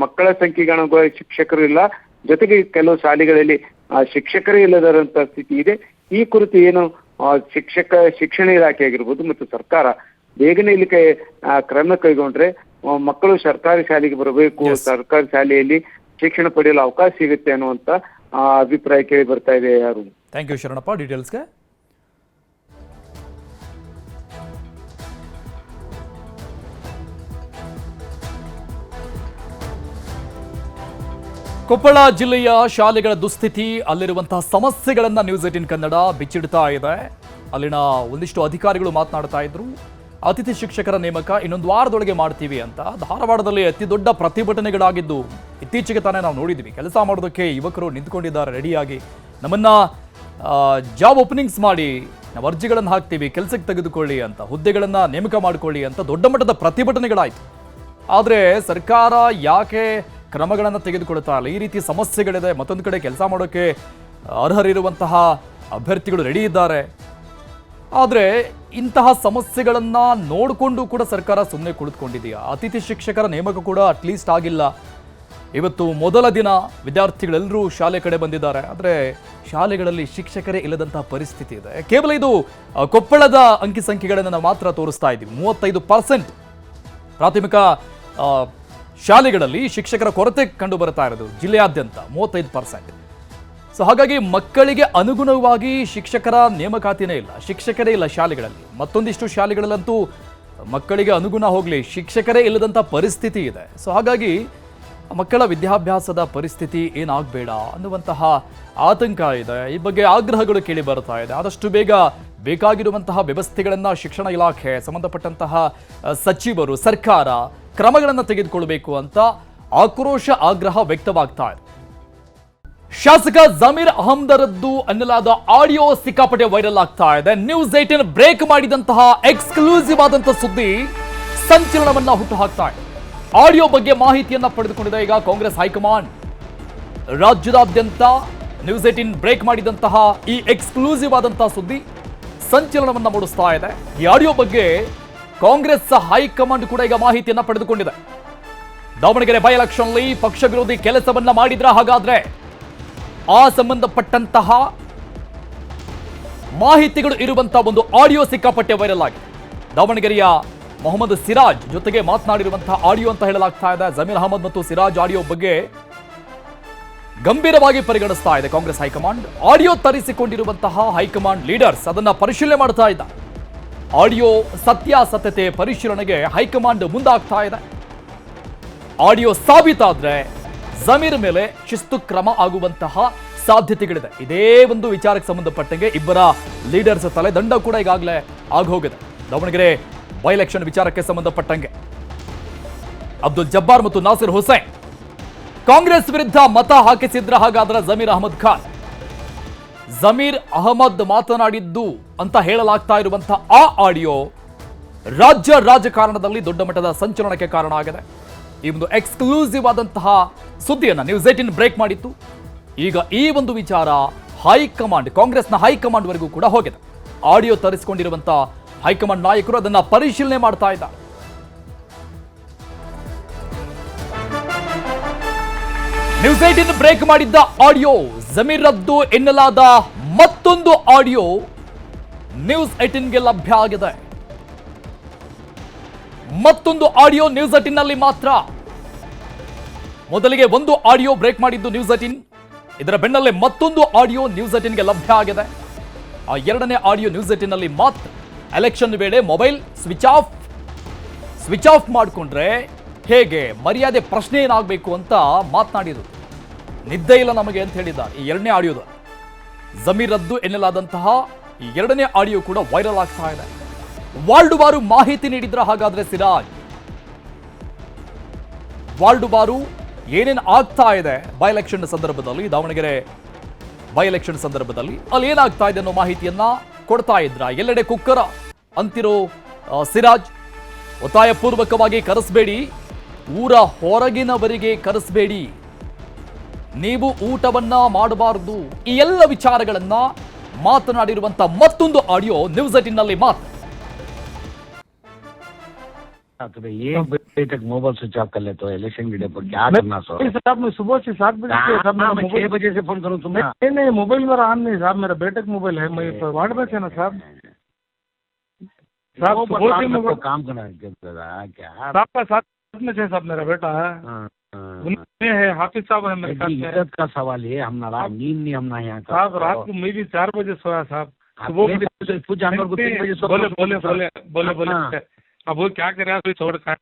ಮಕ್ಕಳ ಸಂಖ್ಯೆಗೆ ಅನುಗುಣವಾಗಿ ಶಿಕ್ಷಕರು ಇಲ್ಲ. ಜೊತೆಗೆ ಕೆಲವು ಶಾಲೆಗಳಲ್ಲಿ ಶಿಕ್ಷಕರೇ ಇಲ್ಲದಂತ ಸ್ಥಿತಿ ಇದೆ. ಈ ಕುರಿತು ಏನು ಶಿಕ್ಷಣ ಇಲಾಖೆ ಆಗಿರ್ಬೋದು ಮತ್ತು ಸರ್ಕಾರ ಬೇಗನೆ ಇಲ್ಲಿ ಕ್ರಮ ಕೈಗೊಂಡ್ರೆ ಮಕ್ಕಳು ಸರ್ಕಾರಿ ಶಾಲೆಗೆ ಬರಬೇಕು, ಸರ್ಕಾರಿ ಶಾಲೆಯಲ್ಲಿ ಶಿಕ್ಷಣ ಪಡೆಯಲು ಅವಕಾಶ ಸಿಗುತ್ತೆ ಅನ್ನುವಂತ ಅಭಿಪ್ರಾಯ ಕೇಳಿ ಬರ್ತಾ ಇದೆ. ಯಾರು ಥ್ಯಾಂಕ್ ಯು ಶರಣಪ್ಪ ಡೀಟೇಲ್ಸ್ಗೆ. ಕೊಪ್ಪಳ ಜಿಲ್ಲೆಯ ಶಾಲೆಗಳ ದುಸ್ಥಿತಿ, ಅಲ್ಲಿರುವಂತಹ ಸಮಸ್ಯೆಗಳನ್ನ ನ್ಯೂಸ್ 18 ಕನ್ನಡ ಬಿಚ್ಚಿಡ್ತಾ ಇದೆ. ಅಲ್ಲಿನ ಒಂದಿಷ್ಟು ಅಧಿಕಾರಿಗಳು ಮಾತನಾಡ್ತಾ ಇದ್ರು, ಅತಿಥಿ ಶಿಕ್ಷಕರ ನೇಮಕ ಇನ್ನೊಂದು ವಾರದೊಳಗೆ ಮಾಡ್ತೀವಿ ಅಂತ. ಧಾರವಾಡದಲ್ಲಿ ಅತಿ ದೊಡ್ಡ ಪ್ರತಿಭಟನೆಗಳಾಗಿದ್ದು ಇತ್ತೀಚೆಗೆ ತಾನೇ ನಾವು ನೋಡಿದ್ವಿ. ಕೆಲಸ ಮಾಡೋದಕ್ಕೆ ಯುವಕರು ನಿಂತ್ಕೊಂಡಿದ್ದಾರೆ ರೆಡಿಯಾಗಿ, ನಮ್ಮನ್ನ ಜಾಬ್ ಓಪನಿಂಗ್ಸ್ ಮಾಡಿ ನಾವು ಅರ್ಜಿಗಳನ್ನು ಹಾಕ್ತೀವಿ, ಕೆಲಸಕ್ಕೆ ತೆಗೆದುಕೊಳ್ಳಿ ಅಂತ, ಹುದ್ದೆಗಳನ್ನ ನೇಮಕ ಮಾಡಿಕೊಳ್ಳಿ ಅಂತ ದೊಡ್ಡ ಮಟ್ಟದ ಪ್ರತಿಭಟನೆಗಳಾಯಿತು. ಆದರೆ ಸರ್ಕಾರ ಯಾಕೆ ಕ್ರಮಗಳನ್ನು ತೆಗೆದುಕೊಳ್ತಾ ಇಲ್ಲ? ಈ ರೀತಿ ಸಮಸ್ಯೆಗಳಿದೆ. ಮತ್ತೊಂದು ಕಡೆ ಕೆಲಸ ಮಾಡೋಕ್ಕೆ ಅರ್ಹರಿರುವಂತಹ ಅಭ್ಯರ್ಥಿಗಳು ರೆಡಿ ಇದ್ದಾರೆ. ಆದರೆ ಇಂತಹ ಸಮಸ್ಯೆಗಳನ್ನ ನೋಡಿಕೊಂಡು ಕೂಡ ಸರ್ಕಾರ ಸುಮ್ಮನೆ ಕುಳಿತುಕೊಂಡಿದೆಯಾ? ಅತಿಥಿ ಶಿಕ್ಷಕರ ನೇಮಕ ಕೂಡ ಅಟ್ಲೀಸ್ಟ್ ಆಗಿಲ್ಲ. ಇವತ್ತು ಮೊದಲ ದಿನ ವಿದ್ಯಾರ್ಥಿಗಳೆಲ್ಲರೂ ಶಾಲೆ ಕಡೆ ಬಂದಿದ್ದಾರೆ. ಆದರೆ ಶಾಲೆಗಳಲ್ಲಿ ಶಿಕ್ಷಕರೇ ಇಲ್ಲದಂತಹ ಪರಿಸ್ಥಿತಿ ಇದೆ. ಕೇವಲ ಇದು ಕೊಪ್ಪಳದ ಅಂಕಿ ಸಂಖ್ಯೆಗಳನ್ನು ನಾವು ಮಾತ್ರ ತೋರಿಸ್ತಾ ಇದ್ದೀವಿ. 35% ಪ್ರಾಥಮಿಕ ಶಾಲೆಗಳಲ್ಲಿ ಶಿಕ್ಷಕರ ಕೊರತೆ ಕಂಡು ಬರ್ತಾ ಇರೋದು ಜಿಲ್ಲೆಯಾದ್ಯಂತ 35%. ಸೊ ಹಾಗಾಗಿ ಮಕ್ಕಳಿಗೆ ಅನುಗುಣವಾಗಿ ಶಿಕ್ಷಕರ ನೇಮಕಾತಿನೇ ಇಲ್ಲ, ಶಿಕ್ಷಕರೇ ಇಲ್ಲ ಶಾಲೆಗಳಲ್ಲಿ. ಮತ್ತೊಂದಿಷ್ಟು ಶಾಲೆಗಳಲ್ಲಂತೂ ಮಕ್ಕಳಿಗೆ ಅನುಗುಣ ಹೋಗಲಿ, ಶಿಕ್ಷಕರೇ ಇಲ್ಲದಂಥ ಪರಿಸ್ಥಿತಿ ಇದೆ. ಸೊ ಹಾಗಾಗಿ ಮಕ್ಕಳ ವಿದ್ಯಾಭ್ಯಾಸದ ಪರಿಸ್ಥಿತಿ ಏನಾಗಬೇಡ ಅನ್ನುವಂತಹ ಆತಂಕ ಇದೆ. ಈ ಬಗ್ಗೆ ಆಗ್ರಹಗಳು ಕೇಳಿ ಬರ್ತಾ ಇದೆ. ಆದಷ್ಟು ಬೇಗ ಬೇಕಾಗಿರುವಂತಹ ವ್ಯವಸ್ಥೆಗಳನ್ನು ಶಿಕ್ಷಣ ಇಲಾಖೆ, ಸಂಬಂಧಪಟ್ಟಂತಹ ಸಚಿವರು, ಸರ್ಕಾರ ಕ್ರಮಗಳನ್ನು ತೆಗೆದುಕೊಳ್ಳಬೇಕು ಅಂತ ಆಕ್ರೋಶ, ಆಗ್ರಹ ವ್ಯಕ್ತವಾಗ್ತಾ ಇದೆ. ಶಾಸಕ ಜಮೀರ್ ಅಹಮದರದ್ದು ಅನ್ನಲಾದ ಆಡಿಯೋ ಸಿಕ್ಕಾಪಟ್ಟೆ ವೈರಲ್ ಆಗ್ತಾ ಇದೆ. ನ್ಯೂಸ್ 18 ಬ್ರೇಕ್ ಮಾಡಿದಂತಹ ಎಕ್ಸ್ಕ್ಲೂಸಿವ್ ಆದಂತಹ ಸುದ್ದಿ ಸಂಚಲನವನ್ನ ಹುಟ್ಟುಹಾಕ್ತಾ ಇದೆ. ಆಡಿಯೋ ಬಗ್ಗೆ ಮಾಹಿತಿಯನ್ನ ಪಡೆದುಕೊಂಡಿದೆ ಈಗ ಕಾಂಗ್ರೆಸ್ ಹೈಕಮಾಂಡ್. ರಾಜ್ಯದಾದ್ಯಂತ ನ್ಯೂಸ್ 18 ಬ್ರೇಕ್ ಮಾಡಿದಂತಹ ಈ ಎಕ್ಸ್ಕ್ಲೂಸಿವ್ ಆದಂತಹ ಸುದ್ದಿ ಸಂಚಲನವನ್ನ ಮೂಡಿಸ್ತಾ ಇದೆ. ಈ ಆಡಿಯೋ ಬಗ್ಗೆ ಕಾಂಗ್ರೆಸ್ ಹೈಕಮಾಂಡ್ ಕೂಡ ಈಗ ಮಾಹಿತಿಯನ್ನ ಪಡೆದುಕೊಂಡಿದೆ. ದಾವಣಗೆರೆ ಬೈ ಎಲೆಕ್ಷನ್ನಲ್ಲಿ ಪಕ್ಷ ವಿರೋಧಿ ಕೆಲಸವನ್ನ ಮಾಡಿದ್ರ, ಹಾಗಾದ್ರೆ ಆ ಸಂಬಂಧಪಟ್ಟಂತಹ ಮಾಹಿತಿಗಳು ಇರುವಂತಹ ಒಂದು ಆಡಿಯೋ ಸಿಕ್ಕಾಪಟ್ಟೆ ವೈರಲ್ ಆಗಿದೆ. ದಾವಣಗೆರೆಯ ಮೊಹಮ್ಮದ್ ಸಿರಾಜ್ ಜೊತೆಗೆ ಮಾತನಾಡಿರುವಂತಹ ಆಡಿಯೋ ಅಂತ ಹೇಳಲಾಗ್ತಾ ಇದೆ. ಜಮೀರ್ ಅಹಮದ್ ಮತ್ತು ಸಿರಾಜ್ ಆಡಿಯೋ ಬಗ್ಗೆ ಗಂಭೀರವಾಗಿ ಪರಿಗಣಿಸ್ತಾ ಇದೆ ಕಾಂಗ್ರೆಸ್ ಹೈಕಮಾಂಡ್. ಆಡಿಯೋ ತರಿಸಿಕೊಂಡಿರುವಂತಹ ಹೈಕಮಾಂಡ್ ಲೀಡರ್ಸ್ ಅದನ್ನ ಪರಿಶೀಲನೆ ಮಾಡ್ತಾ ಇದ್ದಾರೆ. ಆಡಿಯೋ ಸತ್ಯಾಸತ್ಯತೆ ಪರಿಶೀಲನೆಗೆ ಹೈಕಮಾಂಡ್ ಮುಂದಾಗ್ತಾ ಇದೆ. ಆಡಿಯೋ ಸಾಬೀತಾದ್ರೆ ಜಮೀರ್ ಮೇಲೆ ಶಿಸ್ತು ಕ್ರಮ ಆಗುವಂತಹ ಸಾಧ್ಯತೆಗಳಿದೆ. ಇದೇ ಒಂದು ವಿಚಾರಕ್ಕೆ ಸಂಬಂಧಪಟ್ಟಂಗೆ ಇಬ್ಬರ ಲೀಡರ್ಸ್ ತಲೆದಂಡ ಕೂಡ ಈಗಾಗಲೇ ಆಗೋಗಿದೆ. ದಾವಣಗೆರೆ ಬೈ ಎಲೆಕ್ಷನ್ ವಿಚಾರಕ್ಕೆ ಸಂಬಂಧಪಟ್ಟಂಗೆ ಅಬ್ದುಲ್ ಜಬ್ಬಾರ್ ಮತ್ತು ನಾಸಿರ್ ಹುಸೇನ್ ಕಾಂಗ್ರೆಸ್ ವಿರುದ್ಧ ಮತ ಹಾಕಿಸಿದ್ರ, ಹಾಗಾದ್ರೆ ಜಮೀರ್ ಅಹಮದ್ ಖಾನ್. ಜಮೀರ್ ಅಹಮದ್ ಮಾತನಾಡಿದ್ದು ಅಂತ ಹೇಳಲಾಗ್ತಾ ಇರುವಂತಹ ಆ ಆಡಿಯೋ ರಾಜ್ಯ ರಾಜಕಾರಣದಲ್ಲಿ ದೊಡ್ಡ ಮಟ್ಟದ ಸಂಚಲನಕ್ಕೆ ಕಾರಣ ಆಗಿದೆ. ಈ ಒಂದು ಎಕ್ಸ್ಕ್ಲೂಸಿವ್ ಆದಂತಹ ಸುದ್ದಿಯನ್ನ ನ್ಯೂಸ್ 18 ಬ್ರೇಕ್ ಮಾಡಿತ್ತು. ಈಗ ಈ ಒಂದು ವಿಚಾರ ಹೈಕಮಾಂಡ್, ಕಾಂಗ್ರೆಸ್ನ ಹೈಕಮಾಂಡ್ ವರೆಗೂ ಕೂಡ ಹೋಗಿದೆ. ಆಡಿಯೋ ತರಿಸಿಕೊಂಡಿರುವಂತಹ ಹೈಕಮಾಂಡ್ ನಾಯಕರು ಅದನ್ನ ಪರಿಶೀಲನೆ ಮಾಡ್ತಾ ಇದ್ದಾರೆ. ನ್ಯೂಸ್ 18 ಬ್ರೇಕ್ ಮಾಡಿದ್ದ ಆಡಿಯೋ, ಜಮೀರ್ ರದ್ದು ಎನ್ನಲಾದ ಮತ್ತೊಂದು ಆಡಿಯೋ ನ್ಯೂಸ್ 18ಗೆ ಲಭ್ಯ ಆಗಿದೆ. ಮತ್ತೊಂದು ಆಡಿಯೋ ನ್ಯೂಸ್ 18ನಲ್ಲಿ ಮಾತ್ರ. ಮೊದಲಿಗೆ ಒಂದು ಆಡಿಯೋ ಬ್ರೇಕ್ ಮಾಡಿದ್ದು ನ್ಯೂಸ್ 18. ಇದರ ಬೆನ್ನಲ್ಲೇ ಮತ್ತೊಂದು ಆಡಿಯೋ ನ್ಯೂಸ್ 18ಗೆ ಲಭ್ಯ ಆಗಿದೆ. ಆ ಎರಡನೇ ಆಡಿಯೋ ನ್ಯೂಸ್ 18ನಲ್ಲಿ ಮಾತ್ರ ಎಲೆಕ್ಷನ್ ವೇಳೆ ಮೊಬೈಲ್ ಸ್ವಿಚ್ ಆಫ್ ಮಾಡಿಕೊಂಡ್ರೆ ಹೇಗೆ, ಮರ್ಯಾದೆ ಪ್ರಶ್ನೆ ಏನಾಗಬೇಕು ಅಂತ ಮಾತನಾಡಿದ್ರು. ನಿದ್ದೆ ಇಲ್ಲ ನಮಗೆ ಅಂತ ಹೇಳಿದ್ದಾರೆ. ಈ ಎರಡನೇ ಆಡಿಯೋದ ಜಮೀರದ್ದು ಎನ್ನಲಾದಂತಹ ಈ ಎರಡನೇ ಆಡಿಯೋ ಕೂಡ ವೈರಲ್ ಆಗ್ತಾ ಇದೆ. ವಾರ್ಡುವಾರು ಮಾಹಿತಿ ನೀಡಿದ್ರ ಹಾಗಾದ್ರೆ ಸಿರಾಜ್, ವಾರ್ಡುವಾರು ಏನೇನು ಆಗ್ತಾ ಇದೆ ಬೈ ಎಲೆಕ್ಷನ್ ಸಂದರ್ಭದಲ್ಲಿ, ದಾವಣಗೆರೆ ಬೈ ಎಲೆಕ್ಷನ್ ಸಂದರ್ಭದಲ್ಲಿ ಅಲ್ಲಿ ಏನಾಗ್ತಾ ಇದೆ ಅನ್ನೋ ಮಾಹಿತಿಯನ್ನ ಕೊಡ್ತಾ ಇದ್ರ. ಎಲ್ಲೆಡೆ ಕುಕ್ಕರ ಅಂತಿರೋ ಸಿರಾಜ್, ಒತ್ತಾಯಪೂರ್ವಕವಾಗಿ ಕರೆಸಬೇಡಿ, ಊರ ಹೊರಗಿನವರಿಗೆ ಕರೆಸಬೇಡಿ, ನೀವು ಊಟವನ್ನ ಮಾಡಬಾರದು, ಈ ಎಲ್ಲ ವಿಚಾರಗಳನ್ನ ಮಾತನಾಡಿರುವಂತ ಮತ್ತೊಂದು ಆಡಿಯೋ ನ್ಯೂಸ್ 18ನಲ್ಲಿ ಮಾತ್ರ. ये बजे तक मोबाइल स्विच ऑफ कर लेते हो इलेक्शन के डे पर, क्या करना सो साहब मैं सुबह से 7 बजे से साहब मैं 6 बजे से फोन करूँ तुम्हें? नहीं मोबाइल मेरा ऑन नहीं साहब, मेरा बेटे का मोबाइल है, मैं वार्ड में थे ना साहब। साहब सुबह से मैं काम करना क्या साहब का साथ में थे साहब, मेरा बेटा है उनमें है, हाफिज साहब है मेरे साथ। इज्जत का सवाल है, हम नाराज नींद नहीं, हम ना यहाँ साहब रात को मैं भी 4 बजे सोया साहब, सुबह जानवर को 3 बजे बोले अब वो क्या करे, छोड़ का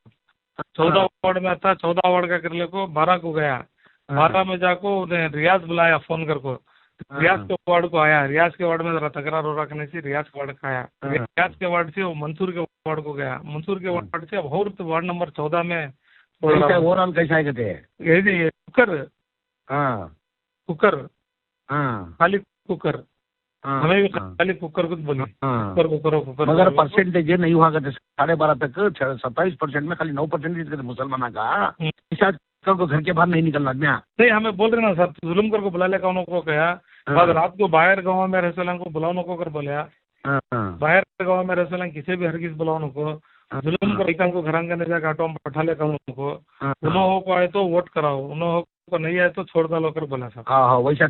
14 वार्ड में था, 14 वार्ड का कर ले को 12 को गया, 12 में जाको रियाज बुलाया फोन कर को, रियाज के वार्ड को आया, रियाज के वार्ड में जरा तकरार हो रखने से रियाज के वार्ड का आया, रियाज के वार्ड से वो मंसूर के वार्ड को गया, मंसूर के वार्ड से अब और वार्ड नंबर 14 में ओवरऑल कैसा कहते हैं कुकर खाली कुकर, हमें भी खाली कुकर कुछ बोली कुकर मगर परसेंटेज नहीं हुआ करते 12.5 तक 27% में खाली 9% मुसलमाना का को घर के बाहर नहीं निकलना। नहीं हमें बोल रहे ना सर, जुलूम कर को बुला ले कौन को कहा, बाद रात को बाहर गाँव में रेस्टोरेंट को बुलाओ को कर बोलिया, बाहर गाँव में रेस्टोरेंट किसी भी हर किस बुलाओ को, जुलूम कर को घर अंगने जाकर ऑटो में बैठा ले कहूँ को, उन्होंने को आए तो वोट कराओ, उन्होंने को नहीं आए तो छोड़ डालो कर बोला साहब। वैसा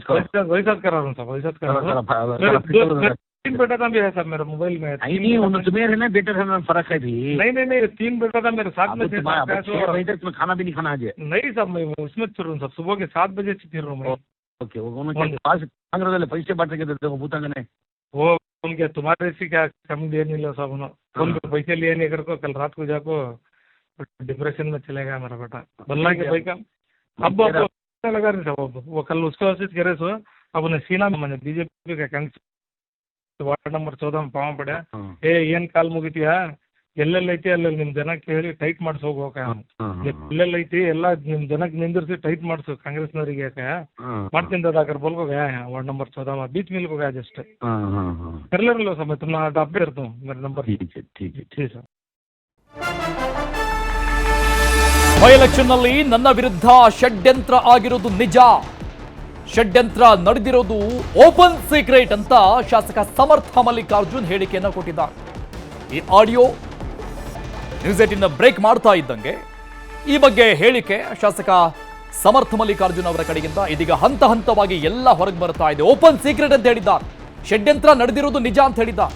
करा रहा हूँ साहब, वैसा करा रहा हूँ। 3 बेटा था भी है साहब मेरा मोबाइल में, नहीं तुम्हें रहना बेटर है, फर्क है भी। नहीं 3 बेटा था मेरे साथ में, 6 बजे तक तुम्हें खाना भी नहीं खाना आज। नहीं साहब मैं उसमें फिर रहा हूँ साहब, सुबह के 7 बजे से फिर रहा हूँ। ओके वो पास पैसे बांट के देते हो भूतांगने, वो उनके तुम्हारे से क्या कम दिए नहीं लो साहब, उनको पैसे लिए नहीं कर को, कल रात को जाको डिप्रेशन में चले गया मेरा बेटा, बल्ला के भाई का अब लगा रहे साहब, वो कल उसको असिस्ट करे सो, अब उन्हें सीना में मैंने बीजेपी का वार्ड नंबर 14 में पाव पड़ा, ಏನ್ ಕಾಲ್ ಮುಗಿತೀಯಾ, ಎಲ್ಲೆಲ್ಲೈತಿ ಅಲ್ಲೆಲ್ಲ ನಿಮ್ ಜನಕ್ಕೆ ಹೇಳಿ ಟೈಟ್ ಮಾಡಿಸಿ ಹೋಗೋಕ, ಎಲ್ಲೆಲ್ಲೈತಿ ಎಲ್ಲ ನಿಮ್ ಜನಕ್ಕೆ ನಿಂದಿರಿಸಿ ಟೈಟ್ ಮಾಡಿಸು ಕಾಂಗ್ರೆಸ್ನವರಿಗೆ ಮಾಡ್ತೀನಿ दादा बोल को गया है वार्ड नंबर 14 में, बीच मिल को गया जस्ट कर ले लो समय, तुम अपडेट करता हूँ मेरा नंबर। ठीक है सर। ಬೈ ಎಲೆಕ್ಷನ್ನಲ್ಲಿ ನನ್ನ ವಿರುದ್ಧ ಷಡ್ಯಂತ್ರ ಆಗಿರೋದು ನಿಜ, ಷಡ್ಯಂತ್ರ ನಡೆದಿರೋದು ಓಪನ್ ಸೀಕ್ರೆಟ್ ಅಂತ ಶಾಸಕ ಸಮರ್ಥ ಮಲ್ಲಿಕಾರ್ಜುನ್ ಹೇಳಿಕೆಯನ್ನು ಕೊಟ್ಟಿದ್ದಾರೆ. ಈ ಆಡಿಯೋ ನ್ಯೂಸ್ 18ನ ಬ್ರೇಕ್ ಮಾಡ್ತಾ ಇದ್ದಂಗೆ ಈ ಬಗ್ಗೆ ಹೇಳಿಕೆ ಶಾಸಕ ಸಮರ್ಥ ಮಲ್ಲಿಕಾರ್ಜುನ್ ಅವರ ಕಡೆಗಿಂದ ಇದೀಗ ಹಂತ ಹಂತವಾಗಿ ಎಲ್ಲ ಹೊರಗೆ ಬರ್ತಾ ಇದೆ. ಓಪನ್ ಸೀಕ್ರೆಟ್ ಅಂತ ಹೇಳಿದ್ದಾರೆ, ಷಡ್ಯಂತ್ರ ನಡೆದಿರೋದು ನಿಜ ಅಂತ ಹೇಳಿದ್ದಾರೆ.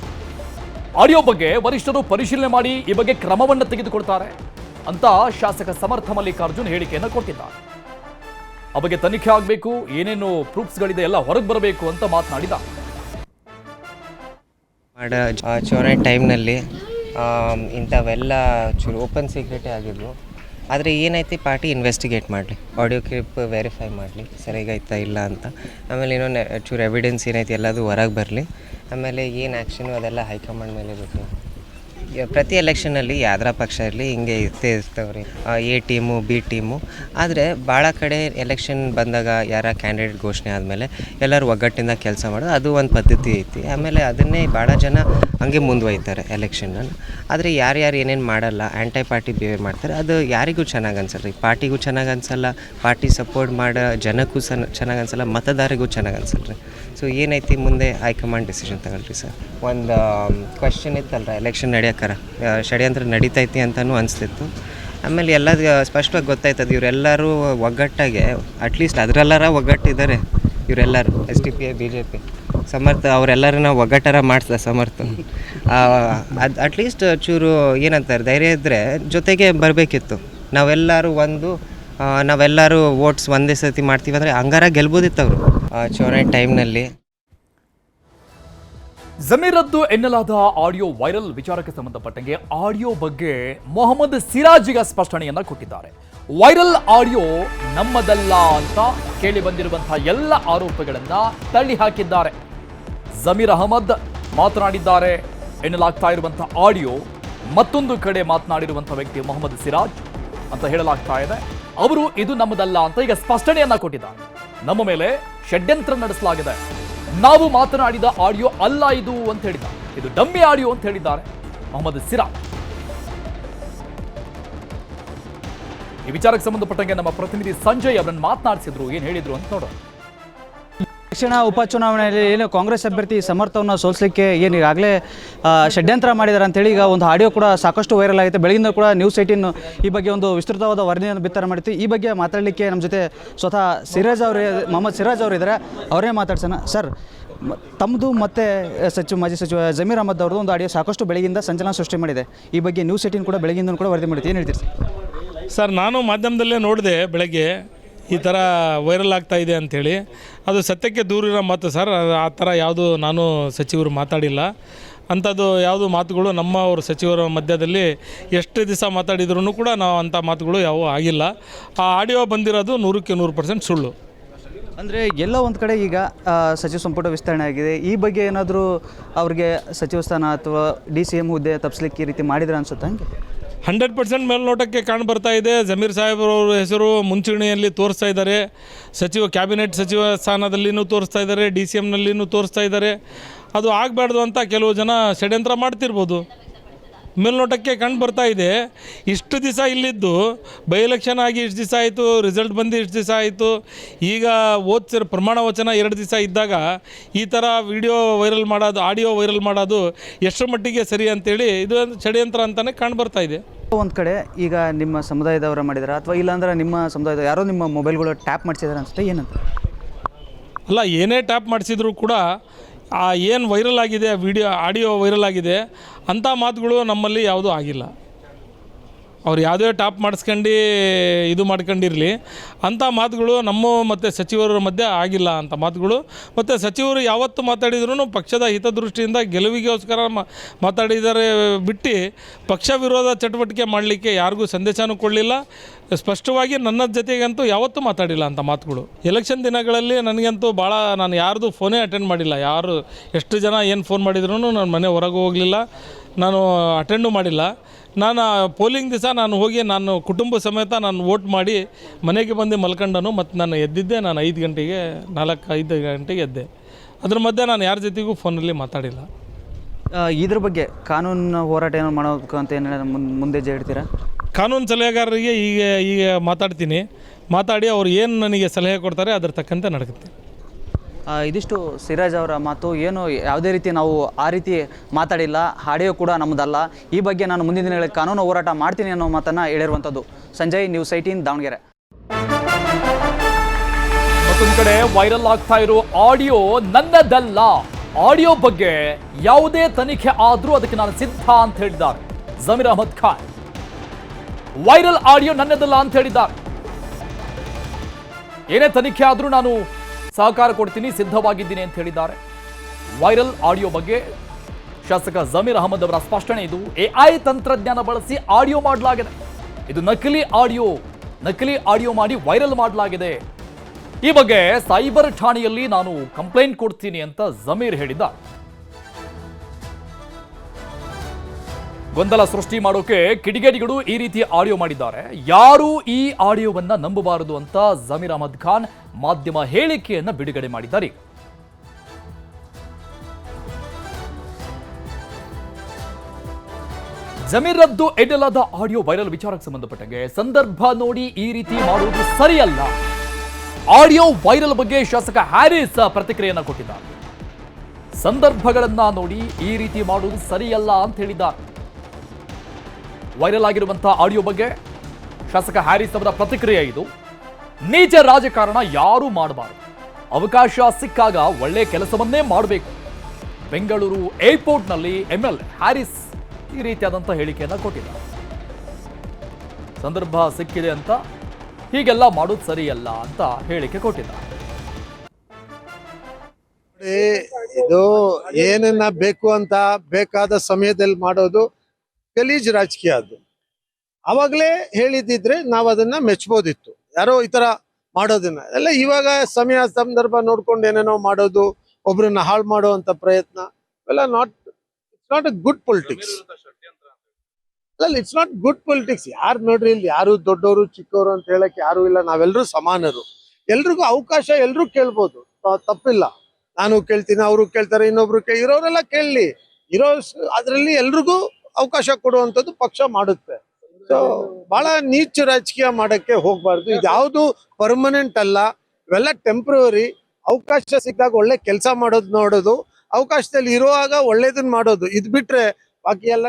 ಆಡಿಯೋ ಬಗ್ಗೆ ವರಿಷ್ಠರು ಪರಿಶೀಲನೆ ಮಾಡಿ ಈ ಬಗ್ಗೆ ಕ್ರಮವನ್ನು ತೆಗೆದುಕೊಳ್ತಾರೆ ಅಂತ ಶಾಸಕ ಸಮರ್ಥ ಮಲ್ಲಿಕಾರ್ಜುನ್ ಹೇಳಿಕೆಯನ್ನು ಕೊಟ್ಟಿದ್ದಾರೆ. ಆ ಬಗ್ಗೆ ತನಿಖೆ ಆಗಬೇಕು, ಏನೇನು ಪ್ರೂಫ್ಸ್ಗಳಿದೆ ಎಲ್ಲ ಹೊರಗೆ ಬರಬೇಕು ಅಂತ ಮಾತನಾಡಿದ. ಚುನಾವಣೆ ಟೈಮ್ನಲ್ಲಿ ಇಂಥವೆಲ್ಲ ಚೂರು ಓಪನ್ ಸೀಕ್ರೆಟೇ ಆಗಿದ್ವು. ಆದರೆ ಏನೈತಿ ಪಾರ್ಟಿ ಇನ್ವೆಸ್ಟಿಗೇಟ್ ಮಾಡಲಿ, ಆಡಿಯೋ ಕ್ಲಿಪ್ ವೆರಿಫೈ ಮಾಡಲಿ ಸರಿಯಾಗೈತಾ ಇಲ್ಲ ಅಂತ, ಆಮೇಲೆ ಇನ್ನೊಂದು ಚೂರು ಎವಿಡೆನ್ಸ್ ಏನೈತಿ ಎಲ್ಲದು ಹೊರಗೆ ಬರಲಿ, ಆಮೇಲೆ ಏನು ಆ್ಯಕ್ಷನು ಅದೆಲ್ಲ ಹೈಕಮಾಂಡ್ ಮೇಲೆ ಬೇಕು. ಪ್ರತಿ ಎಲೆಕ್ಷನಲ್ಲಿ ಯಾವ್ದಾರ ಪಕ್ಷ ಇರಲಿ ಹಿಂಗೆ ಇರ್ತವ್ರಿ, ಎ ಟೀಮು ಬಿ ಟೀಮು. ಆದರೆ ಭಾಳ ಕಡೆ ಎಲೆಕ್ಷನ್ ಬಂದಾಗ ಯಾರ ಕ್ಯಾಂಡಿಡೇಟ್ ಘೋಷಣೆ ಆದಮೇಲೆ ಎಲ್ಲರೂ ಒಗ್ಗಟ್ಟಿಂದ ಕೆಲಸ ಮಾಡೋದು, ಅದು ಒಂದು ಪದ್ಧತಿ ಐತಿ. ಆಮೇಲೆ ಅದನ್ನೇ ಭಾಳ ಜನ ಹಂಗೆ ಮುಂದುವಯ್ತಾರೆ ಎಲೆಕ್ಷನಲ್ಲಿ. ಆದರೆ ಯಾರ್ಯಾರು ಏನೇನು ಮಾಡಲ್ಲ, ಆ್ಯಂಟೈ ಪಾರ್ಟಿ ಬಿಹೇವ್ ಮಾಡ್ತಾರೆ, ಅದು ಯಾರಿಗೂ ಚೆನ್ನಾಗಿ ಅನ್ಸಲ್ಲ ರೀ, ಪಾರ್ಟಿಗೂ ಚೆನ್ನಾಗಿ ಅನ್ಸಲ್ಲ, ಪಾರ್ಟಿ ಸಪೋರ್ಟ್ ಮಾಡೋ ಜನಕ್ಕೂ ಚೆನ್ನಾಗಿ ಅನ್ಸಲ್ಲ, ಮತದಾರಿಗೂ ಚೆನ್ನಾಗಿ ಅನ್ಸಲ್ಲ ರೀ. ಸೊ ಏನೈತಿ ಮುಂದೆ ಹೈಕಮಾಂಡ್ ಡಿಸಿಷನ್ ತಗೊಳ್ರಿ ಸರ್. ಒಂದು ಕ್ವೆಶ್ಚನ್ ಇತ್ತಲ್ಲ ಎಲೆಕ್ಷನ್ ನಡೆಯೋಕ್ಕಾರ ಷಡ್ಯಂತ್ರ ನಡೀತೈತಿ ಅಂತಲೂ ಅನಿಸ್ತಿತ್ತು. ಆಮೇಲೆ ಎಲ್ಲ ಸ್ಪಷ್ಟವಾಗಿ ಗೊತ್ತಾಯ್ತದೆ ಇವರೆಲ್ಲರೂ ಒಗ್ಗಟ್ಟಾಗೆ, ಅಟ್ಲೀಸ್ಟ್ ಅದರೆಲ್ಲರ ಒಗ್ಗಟ್ಟಿದ್ದಾರೆ ಇವರೆಲ್ಲರೂ, SDPI BJP ಸಮರ್ಥ ಅವರೆಲ್ಲರೂ ಒಗ್ಗಟ್ಟಾರ ಮಾಡ್ತಾರೆ ಸಮರ್ಥ. ಅದು ಅಟ್ಲೀಸ್ಟ್ ಚೂರು ಏನಂತಾರೆ ಧೈರ್ಯ ಇದ್ದರೆ ಜೊತೆಗೆ ಬರಬೇಕಿತ್ತು. ನಾವೆಲ್ಲರೂ ಒಂದು ನಾವೆಲ್ಲರೂ ವೋಟ್ಸ್ ಒಂದೇ ಸತಿ ಮಾಡ್ತೀವಿ ಅಂದರೆ ಹಂಗಾರ ಗೆಲ್ಬೋದಿತ್ತು ಅವರು ಚುನಾವಣೆ ಟೈಮ್ನಲ್ಲಿ. ಜಮೀರದ್ದು ಎನ್ನಲಾದ ಆಡಿಯೋ ವೈರಲ್ ವಿಚಾರಕ್ಕೆ ಸಂಬಂಧಪಟ್ಟಂಗೆ ಆಡಿಯೋ ಬಗ್ಗೆ ಮೊಹಮ್ಮದ್ ಸಿರಾಜ್ಗೆ ಸ್ಪಷ್ಟನೆಯನ್ನ ಕೊಟ್ಟಿದ್ದಾರೆ. ವೈರಲ್ ಆಡಿಯೋ ನಮ್ಮದಲ್ಲ ಅಂತ ಕೇಳಿ ಬಂದಿರುವಂತಹ ಎಲ್ಲ ಆರೋಪಗಳನ್ನ ತಳ್ಳಿ ಹಾಕಿದ್ದಾರೆ. ಜಮೀರ್ ಅಹಮದ್ ಮಾತನಾಡಿದ್ದಾರೆ ಎನ್ನಲಾಗ್ತಾ ಇರುವಂತಹ ಆಡಿಯೋ, ಮತ್ತೊಂದು ಕಡೆ ಮಾತನಾಡಿರುವಂತಹ ವ್ಯಕ್ತಿ ಮೊಹಮ್ಮದ್ ಸಿರಾಜ್ ಅಂತ ಹೇಳಲಾಗ್ತಾ ಇದೆ. ಅವರು ಇದು ನಮ್ಮದಲ್ಲ ಅಂತ ಈಗ ಸ್ಪಷ್ಟನೆಯನ್ನ ಕೊಟ್ಟಿದ್ದಾರೆ. ನಮ್ಮ ಮೇಲೆ ಷಡ್ಯಂತ್ರ ನಡೆಸಲಾಗಿದೆ, ನಾವು ಮಾತನಾಡಿದ ಆಡಿಯೋ ಅಲ್ಲ ಇದು ಅಂತ ಹೇಳಿದ್ದಾರೆ. ಇದು ಡಮ್ಮಿ ಆಡಿಯೋ ಅಂತ ಹೇಳಿದ್ದಾರೆ ಮೊಹಮ್ಮದ್ ಸಿರಾಜ್. ಈ ವಿಚಾರಕ್ಕೆ ಸಂಬಂಧಪಟ್ಟಂಗೆ ನಮ್ಮ ಪ್ರತಿನಿಧಿ ಸಂಜಯ್ ಅವರನ್ನು ಮಾತನಾಡಿಸಿದ್ರು, ಏನ್ ಹೇಳಿದ್ರು ಅಂತ ನೋಡೋಣ. ದಕ್ಷಿಣ ಉಪಚುನಾವಣೆಯಲ್ಲಿ ಏನು ಕಾಂಗ್ರೆಸ್ ಅಭ್ಯರ್ಥಿ ಸಮರ್ಥವನ್ನು ಸೋಲಿಸಲಿಕ್ಕೆ ಏನು ಈಗಾಗಲೇ ಷಡ್ಯಂತ್ರ ಮಾಡಿದ್ದಾರೆ ಅಂತೇಳಿ ಈಗ ಒಂದು ಆಡಿಯೋ ಕೂಡ ಸಾಕಷ್ಟು ವೈರಲ್ ಆಗುತ್ತೆ. ಬೆಳಗಿಂದ ಕೂಡ ನ್ಯೂಸ್ 18 ಈ ಬಗ್ಗೆ ಒಂದು ವಿಸ್ತೃತವಾದ ವರದಿಯನ್ನು ಬಿತ್ತರ ಮಾಡಿತ್ತು. ಈ ಬಗ್ಗೆ ಮಾತಾಡಲಿಕ್ಕೆ ನಮ್ಮ ಜೊತೆ ಸ್ವತಃ ಮೊಹಮ್ಮದ್ ಸಿರಾಜ್ ಅವರು ಇದ್ದಾರೆ, ಅವರೇ ಮಾತಾಡ್ಸೋಣ. ಸರ್, ತಮ್ಮದು ಮತ್ತು ಮಾಜಿ ಸಚಿವ ಜಮೀರ್ ಅಹಮದ್ ಅವ್ರದ್ದು ಒಂದು ಆಡಿಯೋ ಸಾಕಷ್ಟು ಬೆಳಗಿಂದ ಸಂಚಲನ ಸೃಷ್ಟಿ ಮಾಡಿದೆ. ಈ ಬಗ್ಗೆ ನ್ಯೂಸ್ 18 ಕೂಡ ಬೆಳಗಿಂದ ಕೂಡ ವರದಿ ಮಾಡಿತ್ತು, ಏನು ಹೇಳ್ತೀರಿ ಸರ್? ನಾನು ಮಾಧ್ಯಮದಲ್ಲೇ ನೋಡಿದೆ ಬೆಳಗ್ಗೆ ಈ ಥರ ವೈರಲ್ ಆಗ್ತಾ ಇದೆ ಅಂಥೇಳಿ. ಅದು ಸತ್ಯಕ್ಕೆ ದೂರಿರೋ ಮಾತು ಸರ್. ಆ ಥರ ಯಾವುದು ನಾನು ಸಚಿವರು ಮಾತಾಡಿಲ್ಲ. ಅಂಥದ್ದು ಯಾವುದು ಮಾತುಗಳು ನಮ್ಮ ಅವ್ರ ಸಚಿವರ ಮಧ್ಯದಲ್ಲಿ ಎಷ್ಟು ದಿವಸ ಮಾತಾಡಿದ್ರೂ ಕೂಡ ನಾವು ಅಂಥ ಮಾತುಗಳು ಯಾವುವು ಆಗಿಲ್ಲ. ಆ ಆಡಿಯೋ ಬಂದಿರೋದು 100% ಸುಳ್ಳು. ಅಂದರೆ ಎಲ್ಲೋ ಒಂದು ಕಡೆ ಈಗ ಸಚಿವ ಸಂಪುಟ ವಿಸ್ತರಣೆ ಆಗಿದೆ, ಈ ಬಗ್ಗೆ ಏನಾದರೂ ಅವ್ರಿಗೆ ಸಚಿವ ಸ್ಥಾನ ಅಥವಾ DCM ಹುದ್ದೆ ತಪ್ಪಿಸ್ಲಿಕ್ಕೆ ಈ ರೀತಿ ಮಾಡಿದ್ರೆ ಅನ್ಸುತ್ತೆ? ಹಂಗೆ 100% ಮೇಲ್ನೋಟಕ್ಕೆ ಕಾಣು ಬರ್ತಾ ಇದೆ. ಜಮೀರ್ ಸಾಹೇಬ್ರವ್ರ ಹೆಸರು ಮುಂಚೂಣಿಯಲ್ಲಿ ತೋರಿಸ್ತಾ ಇದ್ದಾರೆ. ಕ್ಯಾಬಿನೆಟ್ ಸಚಿವ ಸ್ಥಾನದಲ್ಲಿನೂ ತೋರಿಸ್ತಾ ಇದ್ದಾರೆ, DCMನಲ್ಲಿನೂ ತೋರಿಸ್ತಾ ಇದ್ದಾರೆ. ಅದು ಆಗಬಾರ್ದು ಅಂತ ಕೆಲವು ಜನ ಷಡ್ಯಂತ್ರ ಮಾಡ್ತಿರ್ಬೋದು. ಮೇಲ್ನೋಟಕ್ಕೆ ಕಂಡು ಬರ್ತಾ ಇದೆ. ಇಷ್ಟು ದಿವಸ ಇಲ್ಲಿದ್ದು ಬೈ ಎಲೆಕ್ಷನ್ ಆಗಿ ಇಷ್ಟು ದಿವಸ ಆಯಿತು, ರಿಸಲ್ಟ್ ಬಂದು ಇಷ್ಟು ದಿವಸ ಆಯಿತು. ಈಗ ಓದ್ಸಿರೋ ಪ್ರಮಾಣ ವಚನ 2 ದಿವಸ ಇದ್ದಾಗ ಈ ಥರ ವಿಡಿಯೋ ವೈರಲ್ ಮಾಡೋದು, ಆಡಿಯೋ ವೈರಲ್ ಮಾಡೋದು ಎಷ್ಟು ಮಟ್ಟಿಗೆ ಸರಿ ಅಂತೇಳಿ ಇದು ಷಡ್ಯಂತ್ರ ಅಂತಲೇ ಕಂಡು ಬರ್ತಾ ಇದೆ. ಒಂದು ಕಡೆ ಈಗ ನಿಮ್ಮ ಸಮುದಾಯದವರ ಮಾಡಿದಾರೆ ಅಥವಾ ಇಲ್ಲಾಂದ್ರೆ ನಿಮ್ಮ ಸಮುದಾಯದ ಯಾರೋ ನಿಮ್ಮ ಮೊಬೈಲ್ಗಳು ಟ್ಯಾಪ್ ಮಾಡಿಸಿದಾರೆ ಅನ್ಸುತ್ತೆ, ಏನಂತ? ಅಲ್ಲ, ಏನೇ ಟ್ಯಾಪ್ ಮಾಡಿಸಿದ್ರು ಕೂಡ ಏನು ವೈರಲ್ ಆಗಿದೆ, ಆಡಿಯೋ ವೈರಲ್ ಆಗಿದೆ ಅಂಥ ಮಾತುಗಳು ನಮ್ಮಲ್ಲಿ ಯಾವುದೂ ಆಗಿಲ್ಲ. ಅವ್ರು ಯಾವುದೇ ಟಾಪ್ ಮಾಡಿಸ್ಕೊಂಡು ಇದು ಮಾಡ್ಕೊಂಡಿರಲಿ, ಅಂಥ ಮಾತುಗಳು ನಮ್ಮ ಮತ್ತು ಸಚಿವರ ಮಧ್ಯೆ ಆಗಿಲ್ಲ ಅಂಥ ಮಾತುಗಳು. ಮತ್ತು ಸಚಿವರು ಯಾವತ್ತು ಮಾತಾಡಿದ್ರೂ ಪಕ್ಷದ ಹಿತದೃಷ್ಟಿಯಿಂದ ಗೆಲುವಿಗೋಸ್ಕರ ಮಾತಾಡಿದ್ದಾರೆ ಬಿಟ್ಟು ಪಕ್ಷ ವಿರೋಧ ಚಟುವಟಿಕೆ ಮಾಡಲಿಕ್ಕೆ ಯಾರಿಗೂ ಸಂದೇಶನೂ ಕೊಡಲಿಲ್ಲ. ಸ್ಪಷ್ಟವಾಗಿ ನನ್ನ ಜೊತೆಗಂತೂ ಯಾವತ್ತೂ ಮಾತಾಡಿಲ್ಲ ಅಂಥ ಮಾತುಗಳು. ಎಲೆಕ್ಷನ್ ದಿನಗಳಲ್ಲಿ ನನಗಂತೂ ಭಾಳ, ನಾನು ಯಾರ್ದು ಫೋನೇ ಅಟೆಂಡ್ ಮಾಡಿಲ್ಲ. ಯಾರು ಎಷ್ಟು ಜನ ಏನು ಫೋನ್ ಮಾಡಿದ್ರು ನಾನು ಮನೆ ಹೊರಗೆ ಹೋಗಲಿಲ್ಲ, ನಾನು ಅಟೆಂಡು ಮಾಡಿಲ್ಲ. ನಾನು ಪೋಲಿಂಗ್ ದಿವಸ ನಾನು ಹೋಗಿ ನಾನು ಕುಟುಂಬ ಸಮೇತ ನಾನು ವೋಟ್ ಮಾಡಿ ಮನೆಗೆ ಬಂದು ಮಲ್ಕೊಂಡನು. ಮತ್ತು ನಾನು ಎದ್ದಿದ್ದೆ, ನಾನು 5 ಗಂಟೆಗೆ 4-5 ಗಂಟೆಗೆ ಎದ್ದೆ. ಅದ್ರ ಮಧ್ಯೆ ನಾನು ಯಾರ ಜೊತೆಗೂ ಫೋನಲ್ಲಿ ಮಾತಾಡಿಲ್ಲ. ಇದ್ರ ಬಗ್ಗೆ ಕಾನೂನು ಹೋರಾಟ ಏನೋ ಮಾಡೋದು ಅಂತ ಏನು ಮುಂದೆ ಹೇಳ್ತೀರಾ? ಕಾನೂನು ಸಲಹೆಗಾರರಿಗೆ ಈಗ ಮಾತಾಡ್ತೀನಿ. ಮಾತಾಡಿ ಅವ್ರು ಏನು ನನಗೆ ಸಲಹೆ ಕೊಡ್ತಾರೆ ಅದ್ರ ತಕ್ಕಂತೆ ನಡಗುತ್ತೆ. ಇದಿಷ್ಟು ಸಿರಾಜ್ ಅವರ ಮಾತು. ಏನು ಯಾವುದೇ ರೀತಿ ನಾವು ಆ ರೀತಿ ಮಾತಾಡಿಲ್ಲ, ಆಡಿಯೋ ಕೂಡ ನಮ್ಮದಲ್ಲ, ಈ ಬಗ್ಗೆ ನಾನು ಮುಂದಿನ ದಿನಗಳಲ್ಲಿ ಕಾನೂನು ಹೋರಾಟ ಮಾಡ್ತೀನಿ ಅನ್ನೋ ಮಾತನ್ನು ಹೇಳಿರುವಂಥದ್ದು. ಸಂಜಯ್, ನ್ಯೂಸ್ 18 ದಾವಣಗೆರೆ. ಮತ್ತೊಂದು ಕಡೆ ವೈರಲ್ ಆಗ್ತಾ ಇರೋ ಆಡಿಯೋ ನನ್ನದಲ್ಲ, ಆಡಿಯೋ ಬಗ್ಗೆ ಯಾವುದೇ ತನಿಖೆ ಆದರೂ ಅದಕ್ಕೆ ನಾನು ಸಿದ್ಧ ಅಂತ ಹೇಳಿದ್ದಾರೆ ಜಮೀರ್ ಅಹಮದ್ ಖಾನ್. ವೈರಲ್ ಆಡಿಯೋ ನನ್ನದಲ್ಲ ಅಂತ ಹೇಳಿದ್ದಾರೆ. ಏನೇ ತನಿಖೆ ಆದರೂ ನಾನು ಸಹಕಾರ ಕೊಡ್ತೀನಿ, ಸಿದ್ಧವಾಗಿದ್ದೀನಿ ಅಂತ ಹೇಳಿದ್ದಾರೆ. ವೈರಲ್ ಆಡಿಯೋ ಬಗ್ಗೆ ಶಾಸಕ ಜಮೀರ್ ಅಹಮದ್ ಅವರ ಸ್ಪಷ್ಟನೆ ಇದು. AI ತಂತ್ರಜ್ಞಾನ ಬಳಸಿ ಆಡಿಯೋ ಮಾಡಲಾಗಿದೆ, ಇದು ನಕಲಿ ಆಡಿಯೋ ಮಾಡಿ ವೈರಲ್ ಮಾಡಲಾಗಿದೆ. ಈ ಬಗ್ಗೆ ಸೈಬರ್ ಠಾಣೆಯಲ್ಲಿ ನಾನು ಕಂಪ್ಲೇಂಟ್ ಕೊಡ್ತೀನಿ ಅಂತ ಜಮೀರ್ ಹೇಳಿದ್ದಾರೆ. ಗೊಂದಲ ಸೃಷ್ಟಿ ಮಾಡೋಕೆ ಕಿಡಿಗೇಡಿಗಳು ಈ ರೀತಿ ಆಡಿಯೋ ಮಾಡಿದ್ದಾರೆ. ಯಾರು ಈ ಆಡಿಯೋವನ್ನ ನಂಬಬಾರದು ಅಂತ ಜಮೀರ್ ಅಹಮದ್ ಖಾನ್ ಮಾಧ್ಯಮ ಹೇಳಿಕೆಯನ್ನ ಬಿಡುಗಡೆ ಮಾಡಿದ್ದಾರೆ. ಜಮೀರದ್ದು ಎನ್ನಲಾದ ಆಡಿಯೋ ವೈರಲ್ ವಿಚಾರಕ್ಕೆ ಸಂಬಂಧಪಟ್ಟಂಗೆ ಸಂದರ್ಭ ನೋಡಿ ಈ ರೀತಿ ಮಾಡುವುದು ಸರಿಯಲ್ಲ. ಆಡಿಯೋ ವೈರಲ್ ಬಗ್ಗೆ ಶಾಸಕ ಹ್ಯಾರಿಸ್ ಪ್ರತಿಕ್ರಿಯೆಯನ್ನ ಕೊಟ್ಟಿದ್ದಾರೆ. ಸಂದರ್ಭಗಳನ್ನ ನೋಡಿ ಈ ರೀತಿ ಮಾಡುವುದು ಸರಿಯಲ್ಲ ಅಂತ ಹೇಳಿದ್ದಾರೆ. ವೈರಲ್ ಆಗಿರುವಂತಹ ಆಡಿಯೋ ಬಗ್ಗೆ ಶಾಸಕ ಹ್ಯಾರಿಸ್ ಅವರ ಪ್ರತಿಕ್ರಿಯೆ ಇದು. ನೀಚ ರಾಜಕಾರಣ ಯಾರೂ ಮಾಡಬಾರದು, ಅವಕಾಶ ಸಿಕ್ಕಾಗ ಒಳ್ಳೆ ಕೆಲಸವನ್ನೇ ಮಾಡಬೇಕು. ಬೆಂಗಳೂರು ಏರ್ಪೋರ್ಟ್ನಲ್ಲಿ MLA ಹ್ಯಾರಿಸ್ ಈ ರೀತಿಯಾದಂಥ ಹೇಳಿಕೆಯನ್ನು ಕೊಟ್ಟಿದ್ದಾರೆ. ಸಂದರ್ಭ ಸಿಕ್ಕಿದೆ ಅಂತ ಹೀಗೆಲ್ಲ ಮಾಡೋದು ಸರಿಯಲ್ಲ ಅಂತ ಹೇಳಿಕೆ ಕೊಟ್ಟಿದ್ದಾರೆ. ಇದು ಏನನ್ನ ಬೇಕು ಅಂತ ಬೇಕಾದ ಸಮಯದಲ್ಲಿ ಮಾಡೋದು ಗಲೀಜ್ ರಾಜಕೀಯ. ಅದು ಅವಾಗಲೇ ಹೇಳಿದಿದ್ರೆ ನಾವು ಅದನ್ನ ಮೆಚ್ಚಬಹುದಿತ್ತು. ಯಾರೋ ಈ ತರ ಮಾಡೋದನ್ನ ಎಲ್ಲ ಇವಾಗ ಸಮಯ ಸಂದರ್ಭ ನೋಡ್ಕೊಂಡು ಏನೇನೋ ಮಾಡೋದು, ಒಬ್ರನ್ನ ಹಾಳು ಮಾಡುವಂತ ಪ್ರಯತ್ನ ಎಲ್ಲ it's not a good politics. ಅಲ್ಲ, ಇಟ್ಸ್ ನಾಟ್ ಗುಡ್ ಪೊಲಿಟಿಕ್ಸ್. ಯಾರು ನೋಡ್ರಿ, ಇಲ್ಲಿ ಯಾರು ದೊಡ್ಡವರು ಚಿಕ್ಕವರು ಅಂತ ಹೇಳಕ್ ಯಾರು ಇಲ್ಲ. ನಾವೆಲ್ಲರೂ ಸಮಾನರು, ಎಲ್ರಿಗೂ ಅವಕಾಶ ಎಲ್ರೂ ಕೇಳ್ಬೋದು, ತಪ್ಪಿಲ್ಲ. ನಾನು ಕೇಳ್ತೀನಿ, ಅವರು ಕೇಳ್ತಾರೆ, ಇನ್ನೊಬ್ರು ಇರೋರೆಲ್ಲ ಕೇಳಲಿ. ಅದ್ರಲ್ಲಿ ಎಲ್ರಿಗೂ ಅವಕಾಶ ಕೊಡುವಂಥದ್ದು ಪಕ್ಷ ಮಾಡುತ್ತೆ. ಸೊ ಬಹಳ ನೀಚ ರಾಜಕೀಯ ಮಾಡಕ್ಕೆ ಹೋಗ್ಬಾರ್ದು. ಇದ್ಯಾವುದು ಪರ್ಮನೆಂಟ್ ಅಲ್ಲ, ಇವೆಲ್ಲ ಟೆಂಪ್ರವರಿ. ಅವಕಾಶ ಸಿಕ್ಕಾಗ ಒಳ್ಳೆ ಕೆಲಸ ಮಾಡೋದು ನೋಡೋದು, ಅವಕಾಶದಲ್ಲಿ ಇರುವಾಗ ಒಳ್ಳೇದನ್ನ ಮಾಡೋದು, ಇದ್ ಬಿಟ್ರೆ ಬಾಕಿ ಎಲ್ಲ